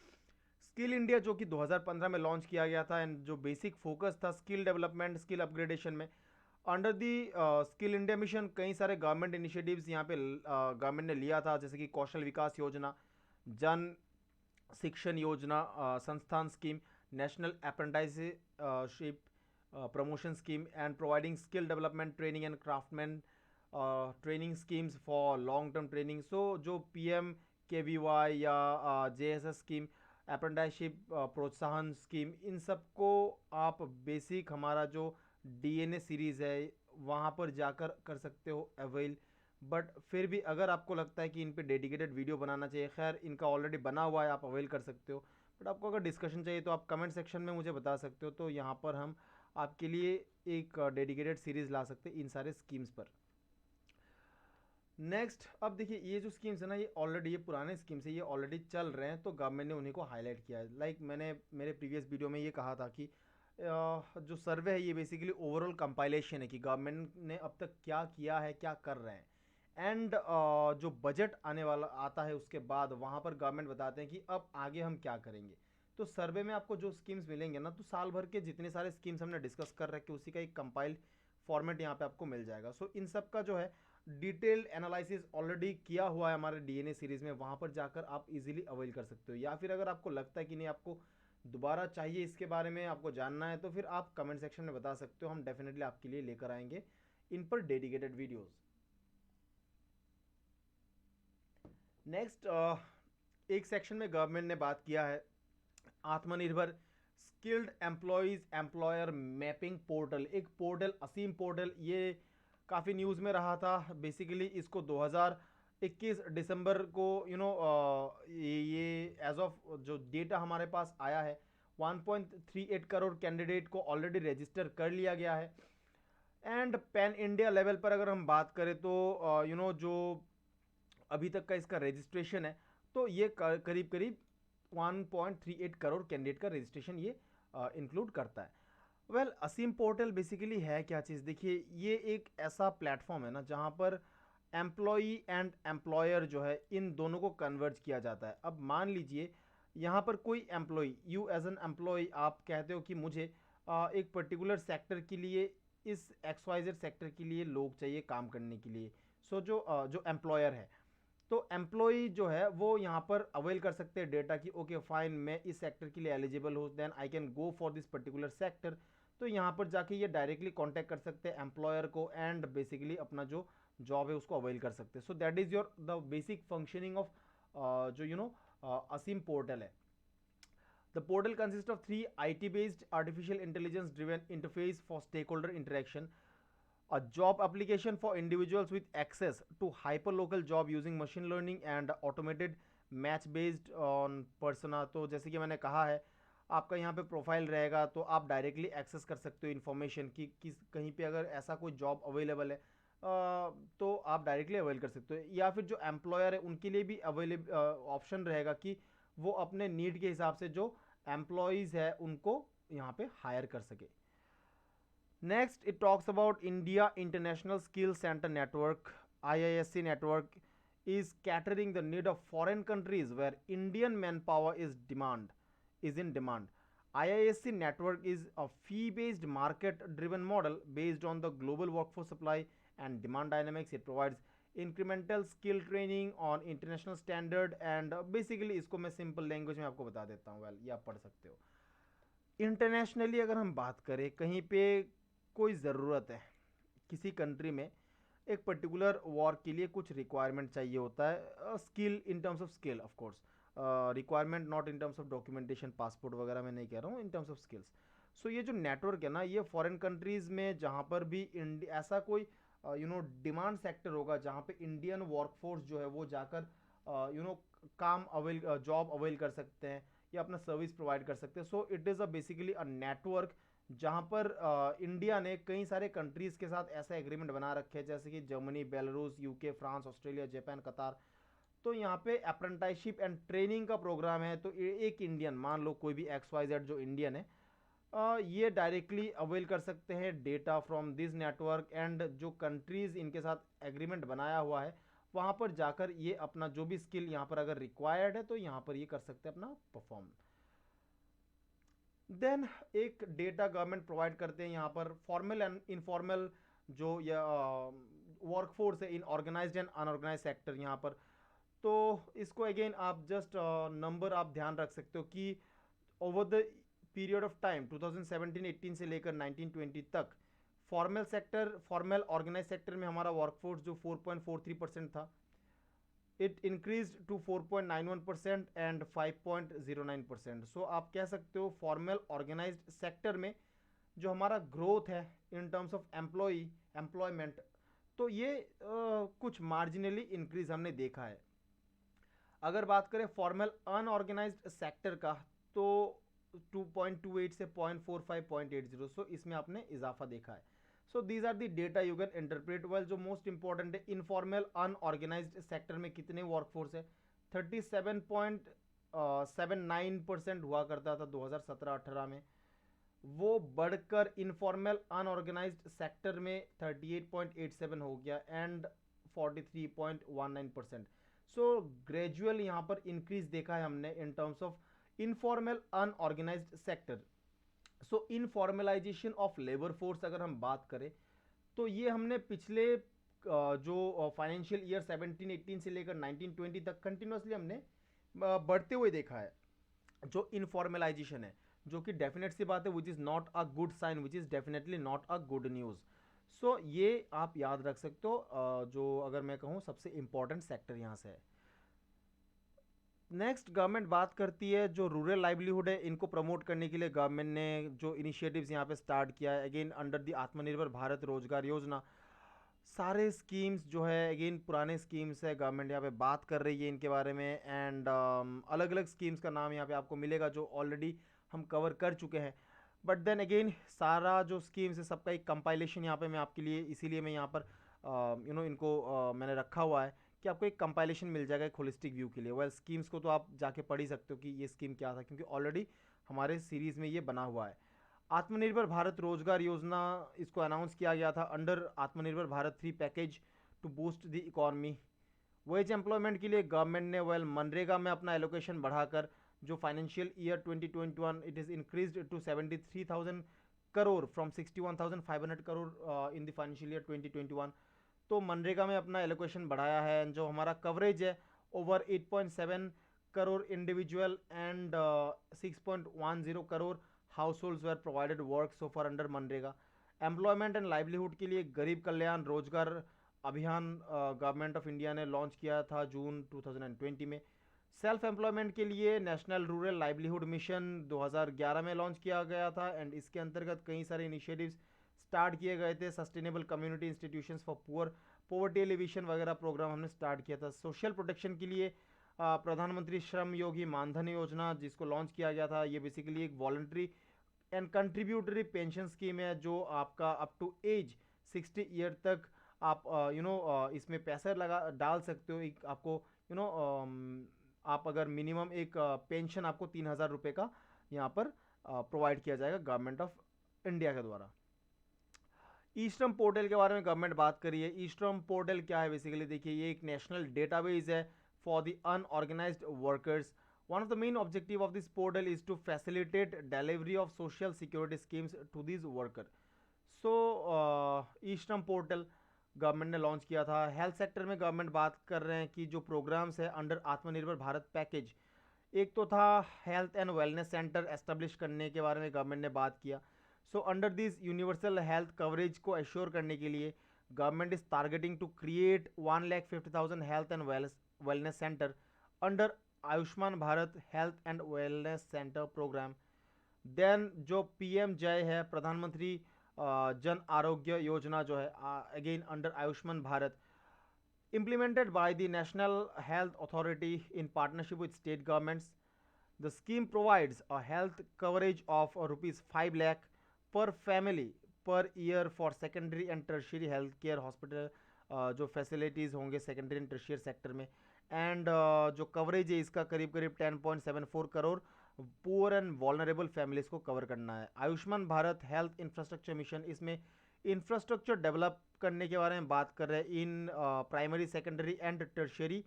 स्किल इंडिया जो कि 2015 में लॉन्च किया गया था, एंड जो बेसिक फोकस था स्किल डेवलपमेंट स्किल अपग्रेडेशन में, under the skill India mission कई सारे गवर्नमेंट इनिशिएटिव्स यहाँ पे गवर्नमेंट ने लिया था, जैसे कि कौशल विकास योजना, जन शिक्षण योजना, संस्थान scheme, national apprenticeship promotion scheme, and providing skill development training and craftsman training schemes for long term training. So जो PMKVY या JSS स्कीम, अप्रेंटिसशिप प्रोत्साहन स्कीम, इन सब को आप बेसिक हमारा जो DNA सीरीज़ है वहाँ पर जाकर कर सकते हो अवेल। बट फिर भी अगर आपको लगता है कि इन पे डेडिकेटेड वीडियो बनाना चाहिए, खैर इनका ऑलरेडी बना हुआ है, आप अवेल कर सकते हो। बट आपको अगर डिस्कशन चाहिए तो आप कमेंट सेक्शन में मुझे बता सकते हो, तो यहाँ पर हम आपके लिए एक डेडिकेटेड सीरीज़ ला सकते हैं इन सारे स्कीम्स पर। नेक्स्ट, अब देखिए ये जो स्कीम्स है ना, ये ऑलरेडी ये पुराने स्कीम्स है, ये ऑलरेडी चल रहे हैं, तो गवर्नमेंट ने उन्हीं को हाईलाइट किया है। लाइक मैंने मेरे प्रीवियस वीडियो में ये कहा था कि जो सर्वे है ये बेसिकली ओवरऑल कंपाइलेशन है कि गवर्नमेंट ने अब तक क्या किया है, क्या कर रहे हैं, एंड जो बजट आने वाला आता है उसके बाद वहाँ पर गवर्नमेंट बताते हैं कि अब आगे हम क्या करेंगे। तो सर्वे में आपको जो स्कीम्स मिलेंगे ना, तो साल भर के जितने सारे स्कीम्स हमने डिस्कस कर रखे उसी का एक कंपाइल्ड फॉर्मेट यहाँ पे आपको मिल जाएगा। सो इन सब का जो है डिटेल्ड एनालिसिस ऑलरेडी किया हुआ है हमारे DNA सीरीज़ में, वहाँ पर जाकर आप इजीली अवेल कर सकते हो। या फिर अगर आपको लगता है कि नहीं आपको दोबारा चाहिए इसके बारे में, आपको जानना है, तो फिर आप कमेंट सेक्शन में बता सकते हो, हम डेफिनेटली आपके लिए लेकर आएंगे इन पर डेडिकेटेड वीडियोस। नेक्स्ट, एक सेक्शन में गवर्नमेंट ने बात किया है आत्मनिर्भर skilled employees employer mapping portal, एक पोर्टल असीम पोर्टल, ये काफ़ी न्यूज़ में रहा था। बेसिकली इसको 2021 दिसंबर को ये एज ऑफ जो डेटा हमारे पास आया है 1.38 करोड़ कैंडिडेट को ऑलरेडी रजिस्टर कर लिया गया है। एंड पैन इंडिया लेवल पर अगर हम बात करें तो जो अभी तक का इसका रजिस्ट्रेशन है, तो ये करीब करीब 1.38 करोड़ कैंडिडेट का रजिस्ट्रेशन ये इंक्लूड करता है। वेल असीम पोर्टल बेसिकली है क्या चीज़, देखिए ये एक ऐसा प्लेटफॉर्म है ना जहाँ पर एम्प्लॉई एंड एम्प्लॉयर जो है इन दोनों को कन्वर्ज किया जाता है। अब मान लीजिए यहाँ पर कोई employee, you as an employee आप कहते हो कि मुझे एक पर्टिकुलर सेक्टर के लिए, इस XYZ सेक्टर के लिए लोग चाहिए काम करने के लिए। सो जो एम्प्लॉयर है, तो एम्प्लॉई जो है वो यहाँ पर अवेल कर सकते हैं डेटा कि ओके फाइन मैं इस सेक्टर के लिए एलिजिबल हूँ, then I can go for this particular sector. तो यहाँ पर जाके ये डायरेक्टली कांटेक्ट कर सकते हैं एम्प्लॉयर को एंड बेसिकली अपना जो जॉब है उसको अवेल कर सकते हैं। So that is your the basic functioning of जो असीम पोर्टल है। The portal consists of three IT-based artificial intelligence-driven interface for stakeholder interaction, a job application for individuals with access to hyperlocal job using machine learning and automated match based on persona। तो जैसे कि मैंने कहा है, आपका यहाँ पे profile रहेगा तो आप डायरेक्टली एक्सेस कर सकते हो इन्फॉर्मेशन की, किस कहीं पे अगर ऐसा कोई जॉब अवेलेबल है तो आप डायरेक्टली अवेल कर सकते हो, या फिर जो एम्प्लॉयर है उनके लिए भी अवेलेबल ऑप्शन रहेगा कि वो अपने नीड के हिसाब से जो एम्प्लॉयज़ है उनको यहाँ पे हायर कर सके। Next it talks about India international skill centre network, IISC network is catering the need of foreign countries where Indian manpower is in demand. IISC network is a fee-based market-driven model based on the global workforce supply and demand dynamics. It provides incremental skill training on international standard and basically इसको मैं simple language में आपको बता देता हूँ, well ये आप पढ़ सकते हो। इंटरनेशनली अगर हम बात करें, कहीं पे कोई ज़रूरत है किसी कंट्री में, एक पर्टिकुलर वॉर के लिए कुछ रिक्वायरमेंट चाहिए होता है, skill in terms of skill of course, requirement not in terms of documentation passport वगैरह मैं नहीं कह रहा हूँ, इन टर्म्स ऑफ स्किल्स। सो ये जो नेटवर्क है ना, ये फॉरेन कंट्रीज़ में जहाँ पर भी ऐसा कोई डिमांड सेक्टर होगा जहाँ पे इंडियन वर्कफोर्स जो है वो जाकर काम अवेल जॉब अवेल कर सकते हैं या अपना सर्विस प्रोवाइड कर सकते हैं। So it is a basically a network जहाँ पर इंडिया ने कई सारे कंट्रीज़ के साथ ऐसा एग्रीमेंट बना रखे हैं जैसे कि Germany, Belarus, UK, France, Australia, Japan, कतार। तो यहाँ पे अप्रेंटाइशिप एंड ट्रेनिंग का प्रोग्राम है, तो एक इंडियन, मान लो कोई भी XYZ जो इंडियन है, ये डायरेक्टली अवेल कर सकते हैं data from this network and जो कंट्रीज़ इनके साथ एग्रीमेंट बनाया हुआ है वहाँ पर जाकर ये अपना जो भी स्किल यहाँ पर अगर रिक्वायर्ड है तो यहाँ पर ये कर सकते हैं अपना परफॉर्म। देन एक डेटा गवर्नमेंट प्रोवाइड करते हैं यहाँ पर फॉर्मल एंड इनफॉर्मल जो वर्कफोर्स है इन ऑर्गेनाइज्ड एंड अनऑर्गेनाइज सेक्टर यहाँ पर। तो इसको अगेन आप जस्ट नंबर आप ध्यान रख सकते हो कि over the period of time 2017-18 से लेकर 1920 तक फॉर्मल ऑर्गेनाइज सेक्टर में हमारा वर्कफोर्स जो 4.43% था, इट इंक्रीज टू 4.91% एंड 5.09%। सो आप कह सकते हो फॉर्मल ऑर्गेनाइज्ड सेक्टर में जो हमारा ग्रोथ है इन टर्म्स ऑफ एम्प्लॉयमेंट, तो ये कुछ मार्जिनली इंक्रीज हमने देखा है। अगर बात करें फॉर्मल अनऑर्गेनाइज्ड सेक्टर का तो 2.28 से 0.45 0.80, सो इसमें आपने इजाफा देखा है। So these are the data you can interpret well. जो मोस्ट इंपॉर्टेंट है, इनफॉर्मल अनऑर्गेनाइज्ड सेक्टर में कितने वर्कफोर्स है, 37.79% हुआ करता था 2017-18 में, वो बढ़कर इनफॉर्मल अनऑर्गेनाइज्ड सेक्टर में 38.87 हो गया एंड 43.19%। सो ग्रेजुअल यहाँ पर इंक्रीज देखा है हमने इन terms of informal unorganised sector. So informalisation of labour force अगर हम बात करें तो ये हमने पिछले जो फाइनेंशियल ईयर 17-18 से लेकर 19-20 तक कंटिन्यूसली हमने बढ़ते हुए देखा है जो इनफॉर्मलाइजेशन है, जो कि डेफिनेट सी बात है, which is not a good sign, which is definitely not a good news. So ये आप याद रख सकते हो, जो अगर मैं कहूँ सबसे इंपॉर्टेंट सेक्टर यहाँ से है। नेक्स्ट गवर्नमेंट बात करती है जो रूरल लाइवलीहुड है, इनको प्रमोट करने के लिए गवर्नमेंट ने जो इनिशिएटिव्स यहाँ पे स्टार्ट किया है, अगेन अंडर द आत्मनिर्भर भारत रोजगार योजना। सारे स्कीम्स जो है अगेन पुराने स्कीम्स है, गवर्नमेंट यहाँ पे बात कर रही है इनके बारे में एंड अलग अलग स्कीम्स का नाम यहाँ पे आपको मिलेगा जो ऑलरेडी हम कवर कर चुके हैं। बट देन अगेन सारा जो स्कीम्स है सबका एक कंपाइलेशन यहाँ पे मैं आपके लिए, इसीलिए मैं यहाँ पर इनको मैंने रखा हुआ है कि आपको एक कंपाइलेशन मिल जाएगा एक होलिस्टिक व्यू के लिए। वेल स्कीम्स को तो आप जाके पढ़ ही सकते हो कि ये स्कीम क्या था, क्योंकि ऑलरेडी हमारे सीरीज़ में ये बना हुआ है। आत्मनिर्भर भारत रोजगार योजना, इसको अनाउंस किया गया था under Atmanirbhar Bharat 3 package to boost the economy. Wage employment के लिए गवर्नमेंट ने वेल मनरेगा में अपना एलोकेशन बढ़ाकर जो financial year 2021 it is increased to 73,000 crore from 61,500 crore in the financial year 2021। तो मनरेगा में अपना एलोकेशन बढ़ाया है एंड जो हमारा कवरेज है over 8.7 crore individual and 6.10 crore households were provided work so far under MNREGA. Employment and livelihood के लिए Garib Kalyan Rozgar Abhiyan government of India ने लॉन्च किया था जून 2020 में। सेल्फ एम्प्लॉयमेंट के लिए नेशनल रूरल लाइवलीहुड मिशन 2011 में लॉन्च किया गया था एंड इसके अंतर्गत कई सारे इनिशिएटिव्स स्टार्ट किए गए थे। Sustainable community institutions for poor, poverty elevation वगैरह प्रोग्राम हमने स्टार्ट किया था। सोशल प्रोटेक्शन के लिए प्रधानमंत्री श्रम योगी मानधन योजना जिसको लॉन्च किया गया था, ये बेसिकली एक voluntary and contributory pension scheme है जो आपका अप टू एज 60 ईयर तक आप इसमें पैसा लगा डाल सकते हो। एक आपको यू नो आप अगर मिनिमम एक पेंशन आपको 3,000 रुपये का यहाँ पर प्रोवाइड किया जाएगा गवर्नमेंट ऑफ इंडिया के द्वारा। ई श्रम पोर्टल के बारे में गवर्नमेंट बात करी है। ई श्रम पोर्टल क्या है, बेसिकली देखिए ये एक नेशनल डेटाबेस है for the unorganised workers. One of the main objective of this portal is to facilitate delivery of social security schemes to these workers. So, ई श्रम पोर्टल गवर्नमेंट ने लॉन्च किया था। हेल्थ सेक्टर में government बात कर रहे हैं कि जो प्रोग्राम्स है अंडर आत्मनिर्भर भारत पैकेज, एक तो था health and wellness centre establish करने के बारे में गवर्नमेंट ने बात किया। So under this universal health coverage को एश्योर करने के लिए government is targeting to create 1,50,000 health and wellness centre under Ayushman Bharat health and wellness centre programme. Then जो पीएम जय है, प्रधानमंत्री जन आरोग्य योजना जो है again under Ayushman Bharat, implemented by the National Health Authority in partnership with state governments. The scheme provides a health coverage of rupees 5 lakh per family per year for secondary and tertiary healthcare hospital जो facilities होंगे secondary and tertiary sector में। And जो coverage है इसका करीब करीब 10.74 crore poor and वॉलनरेबल families को cover करना है। Ayushman Bharat health infrastructure mission, इसमें इंफ्रास्ट्रक्चर डेवलप करने के बारे में बात कर रहे हैं in primary secondary and tertiary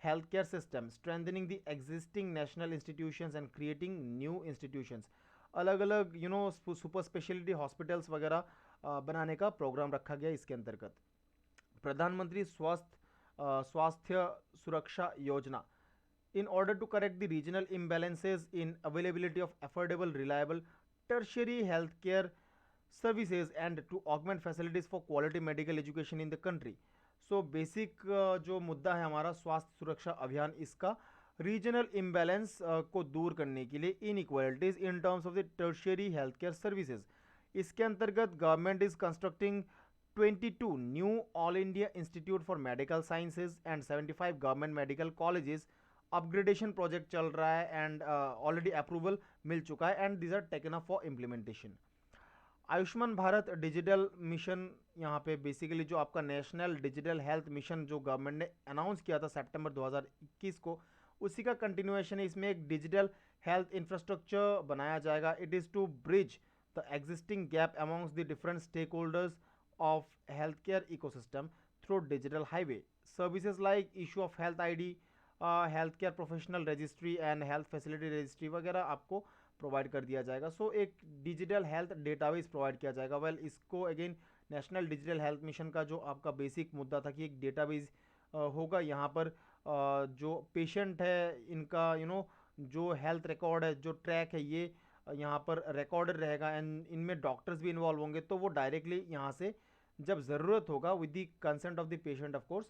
health care system, strengthening the existing national institutions and creating new institutions. अलग अलग सुपर स्पेशलिटी हॉस्पिटल्स वगैरह बनाने का प्रोग्राम रखा गया इसके अंतर्गत। प्रधानमंत्री स्वास्थ्य सुरक्षा योजना, in order to correct the regional imbalances in availability of affordable, reliable tertiary healthcare services and to augment facilities for quality medical education in the country. So basic जो मुद्दा है हमारा स्वास्थ्य सुरक्षा अभियान, इसका रीजनल इम्बैलेंस को दूर करने के लिए inequalities in terms of the tertiary health care services. इसके अंतर्गत government is constructing 22 new All India Institute for Medical Sciences and 75 government medical colleges. Upgradation project चल रहा है एंड ऑलरेडी अप्रूवल मिल चुका है and these are taken up for implementation. Ayushman Bharat Digital Mission, यहाँ पे बेसिकली जो आपका नेशनल डिजिटल हेल्थ मिशन जो गवर्नमेंट ने अनाउंस किया था सितंबर 2021 को, उसी का कंटिन्यूएशन है। इसमें एक डिजिटल हेल्थ इंफ्रास्ट्रक्चर बनाया जाएगा। It is to bridge the existing gap amongst the different stakeholders of health care ecosystem through digital highway services like issue of health ID, health care professional registry and health facility registry वगैरह आपको provide कर दिया जाएगा। सो एक digital health database provide किया जाएगा। Well इसको again national Digital Health mission का जो आपका बेसिक मुद्दा था कि एक डेटाबेस होगा यहाँ पर जो पेशेंट है इनका जो हेल्थ रिकॉर्ड है, जो ट्रैक है, ये यहाँ पर रिकॉर्डेड रहेगा एंड इनमें डॉक्टर्स भी इन्वॉल्व होंगे। तो वो डायरेक्टली यहाँ से जब ज़रूरत होगा with the consent of the patient of course,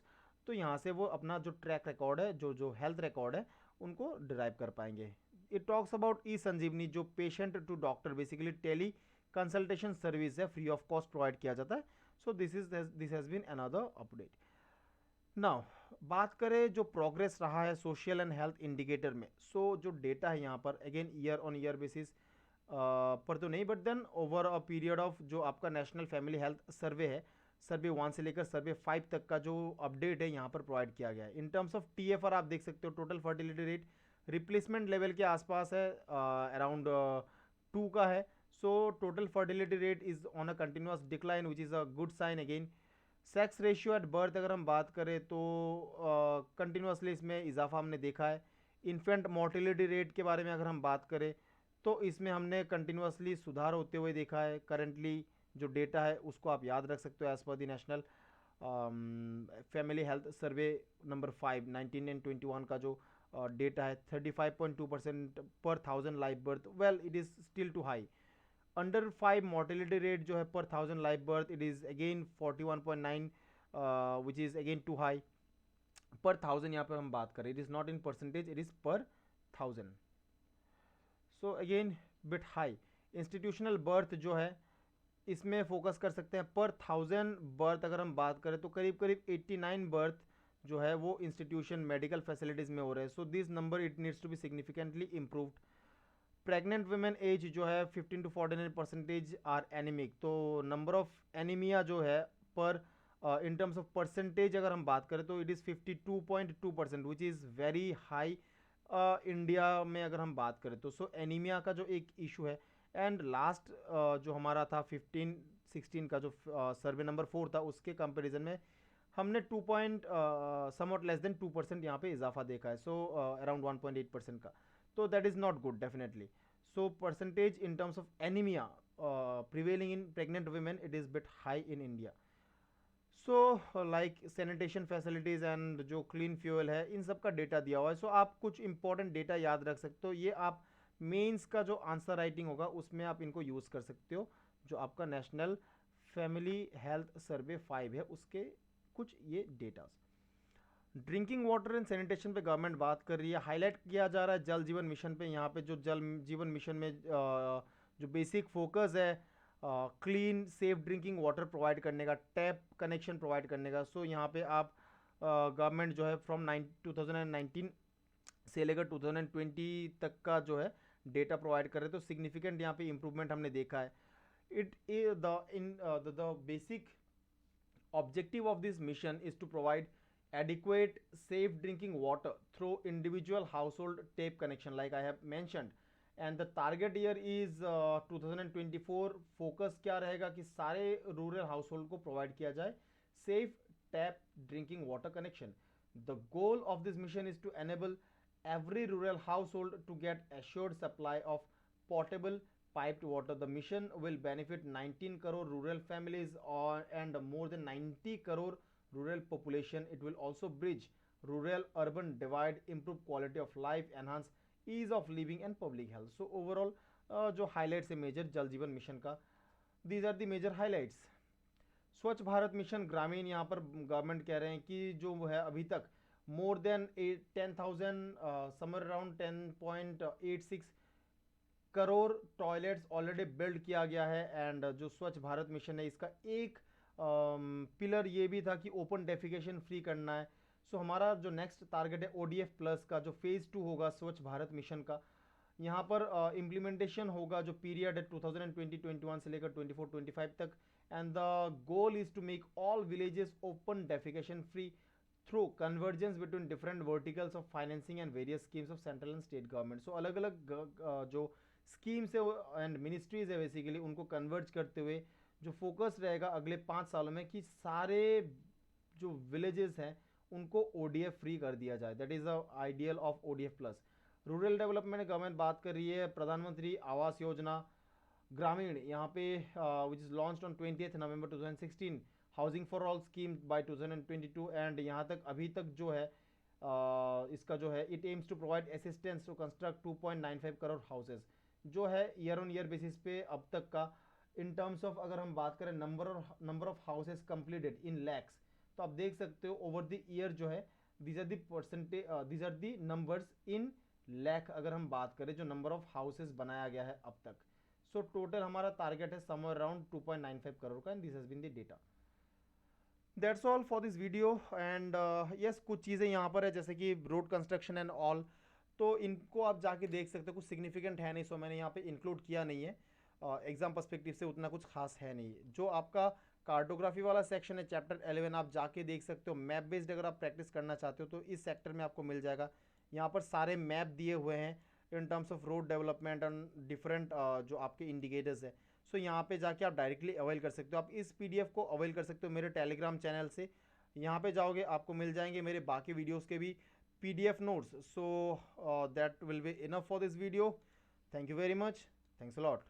तो यहाँ से वो अपना जो ट्रैक रिकॉर्ड है, जो हेल्थ रिकॉर्ड है, उनको डिराइव कर पाएंगे। It talks about e Sanjeevani, जो patient to doctor basically teleconsultation service है, फ्री ऑफ कॉस्ट प्रोवाइड किया जाता है। So this has been another update. Now बात करें जो प्रोग्रेस रहा है सोशल एंड हेल्थ इंडिकेटर में। सो जो डेटा है यहाँ पर again year on year basis पर तो नहीं, but then over a period of जो आपका नेशनल फैमिली हेल्थ सर्वे है, सर्वे 1 से लेकर सर्वे 5 तक का जो अपडेट है यहाँ पर प्रोवाइड किया गया है। इन टर्म्स ऑफ TFR आप देख सकते हो, total fertility rate replacement level के आसपास है, अराउंड 2 का है। So total fertility rate is on a continuous decline which is a good sign again. Sex ratio at birth अगर हम बात करें तो कंटिन्यूसली इसमें इजाफा हमने देखा है। इन्फेंट मोर्टिलिटी रेट के बारे में अगर हम बात करें तो इसमें हमने कंटिन्यूसली सुधार होते हुए देखा है। करेंटली जो डेटा है उसको आप याद रख सकते हो, as per the national family health survey number 5 19 and 21 का जो डेटा है 35.2% पर 1000 live birth, well it is still too high. Under 5 mortality rate जो है per 1000 live birth, it is again 41.9 which is again too high. Per 1000 यहाँ पर हम बात करें, it is not in percentage, it is per 1000, so again bit high. Institutional birth जो है इसमें फोकस कर सकते हैं। पर 1000 बर्थ अगर हम बात करें तो करीब करीब 89 बर्थ जो है वो इंस्टीट्यूशन मेडिकल फैसिलिटीज़ में हो रहे हैं। So this number it needs to be significantly improved. Pregnant women age जो है 15 to 49% आर एनीमिक, तो नंबर ऑफ एनीमिया जो है पर इन टर्म्स ऑफ परसेंटेज अगर हम बात करें तो it is 52.2% which is very high India में अगर हम बात करें तो। सो एनीमिया का जो एक इशू है, एंड लास्ट जो हमारा था 15-16 का जो सर्वे नंबर 4 था उसके कंपैरिजन में हमने 2 पॉइंट समवट लेस देन 2% यहाँ पे इजाफा देखा है। सो अराउंड 1.8% का, तो that is not good definitely. So percentage in terms of anaemia prevailing in pregnant women it is bit high in India. So like sanitation facilities and जो clean fuel है इन सब का डेटा दिया हुआ है। सो आप कुछ इंपॉर्टेंट डेटा याद रख सकते हो, ये आप मेंस का जो आंसर राइटिंग होगा उसमें आप इनको यूज़ कर सकते हो। जो आपका नेशनल फैमिली हेल्थ सर्वे 5 है उसके कुछ ये datas. Drinking water and sanitation पे गवर्नमेंट बात कर रही है, हाईलाइट किया जा रहा है जल जीवन मिशन पे। यहाँ पे जो जल जीवन मिशन में जो बेसिक फोकस है clean safe drinking water provide करने का, टैप कनेक्शन प्रोवाइड करने का। सो यहाँ पे आप गवर्नमेंट जो है फ्रॉम 2019 से लेकर 2020 तक का जो है डेटा प्रोवाइड कर रहे हैं, तो सिग्निफिकेंट यहाँ पे इम्प्रूवमेंट हमने देखा है। It the basic objective of this mission is to provide adequate safe drinking water through individual household tap connection like I have mentioned, and the target year is 2024। Focus क्या रहेगा कि सारे rural household को provide किया जाए safe tap drinking water connection. The goal of this mission is to enable every rural household to get assured supply of portable piped water. The mission will benefit 19 crore rural families and more than 90 crore rural population. It will also bridge rural urban divide, improve quality of life, enhance ease of living and public health. So overall जो highlights है major जल जीवन mission का, these are the major highlights। स्वच्छ Bharat mission ग्रामीण, यहाँ पर government कह रहे हैं कि जो है अभी तक more than 10,000 summer around 10.86 crore toilets already build किया गया है। एंड जो स्वच्छ भारत मिशन है इसका एक पिलर ये भी था कि ओपन डेफिकेशन फ्री करना है। सो हमारा जो नेक्स्ट टारगेट है ODF प्लस का जो फेज़ 2 होगा स्वच्छ भारत मिशन का, यहाँ पर इम्प्लीमेंटेशन होगा जो पीरियड है 2020-21 से लेकर 24-25 तक। And the goal is to make all villages open defecation free through convergence between different verticals of financing and various schemes of central and state government. So अलग अलग जो स्कीम्स है एंड मिनिस्ट्रीज है basically उनको converge करते हुए जो focus रहेगा अगले 5 सालों में कि सारे जो विलेजेस हैं उनको ODF फ्री कर दिया जाए। That is the ideal of ODF plus. Rural development government बात कर रही है, प्रधानमंत्री आवास योजना ग्रामीण यहाँ पे which is launched on 20 November 2016, housing for all scheme by 2022। And यहाँ तक अभी तक जो है इसका जो है it aims to provide assistance to construct 2.95 crore houses जो है ईयर ऑन ईयर बेसिस पे अब तक का। इन टर्म्स ऑफ अगर हम बात करें number of houses completed in lakhs, तो आप देख सकते हो ओवर द ईयर जो है these are the percentage, these are the numbers in lakh अगर हम बात करें जो नंबर ऑफ हाउसेज बनाया गया है अब तक। सो टोटल हमारा टारगेट है समवेयर अराउंड 2.95 करोड़ का, and this has been the data. That's all for this video. And yes कुछ चीज़ें यहाँ पर है जैसे कि रोड कंस्ट्रक्शन एंड ऑल, तो इनको आप जाके देख सकते हो, कुछ सिग्निफिकेंट है नहीं, सो मैंने यहाँ पे इंक्लूड किया नहीं है। एग्ज़ाम पर्सपेक्टिव से उतना कुछ खास है नहीं। जो आपका कार्टोग्राफी वाला सेक्शन है चैप्टर 11, आप जाके देख सकते हो। मैप बेस्ड अगर आप प्रैक्टिस करना चाहते हो तो इस सेक्टर में आपको मिल जाएगा। यहाँ पर सारे मैप दिए हुए हैं इन terms of road development and different जो आपके इंडिकेटर्स है। सो यहाँ पे जाके आप डायरेक्टली अवेल कर सकते हो। आप इस पीडीएफ को अवेल कर सकते हो मेरे टेलीग्राम चैनल से। यहाँ पे जाओगे आपको मिल जाएंगे मेरे बाकी वीडियोस के भी PDF notes. So that will be enough for this video. Thank you very much. Thanks a lot.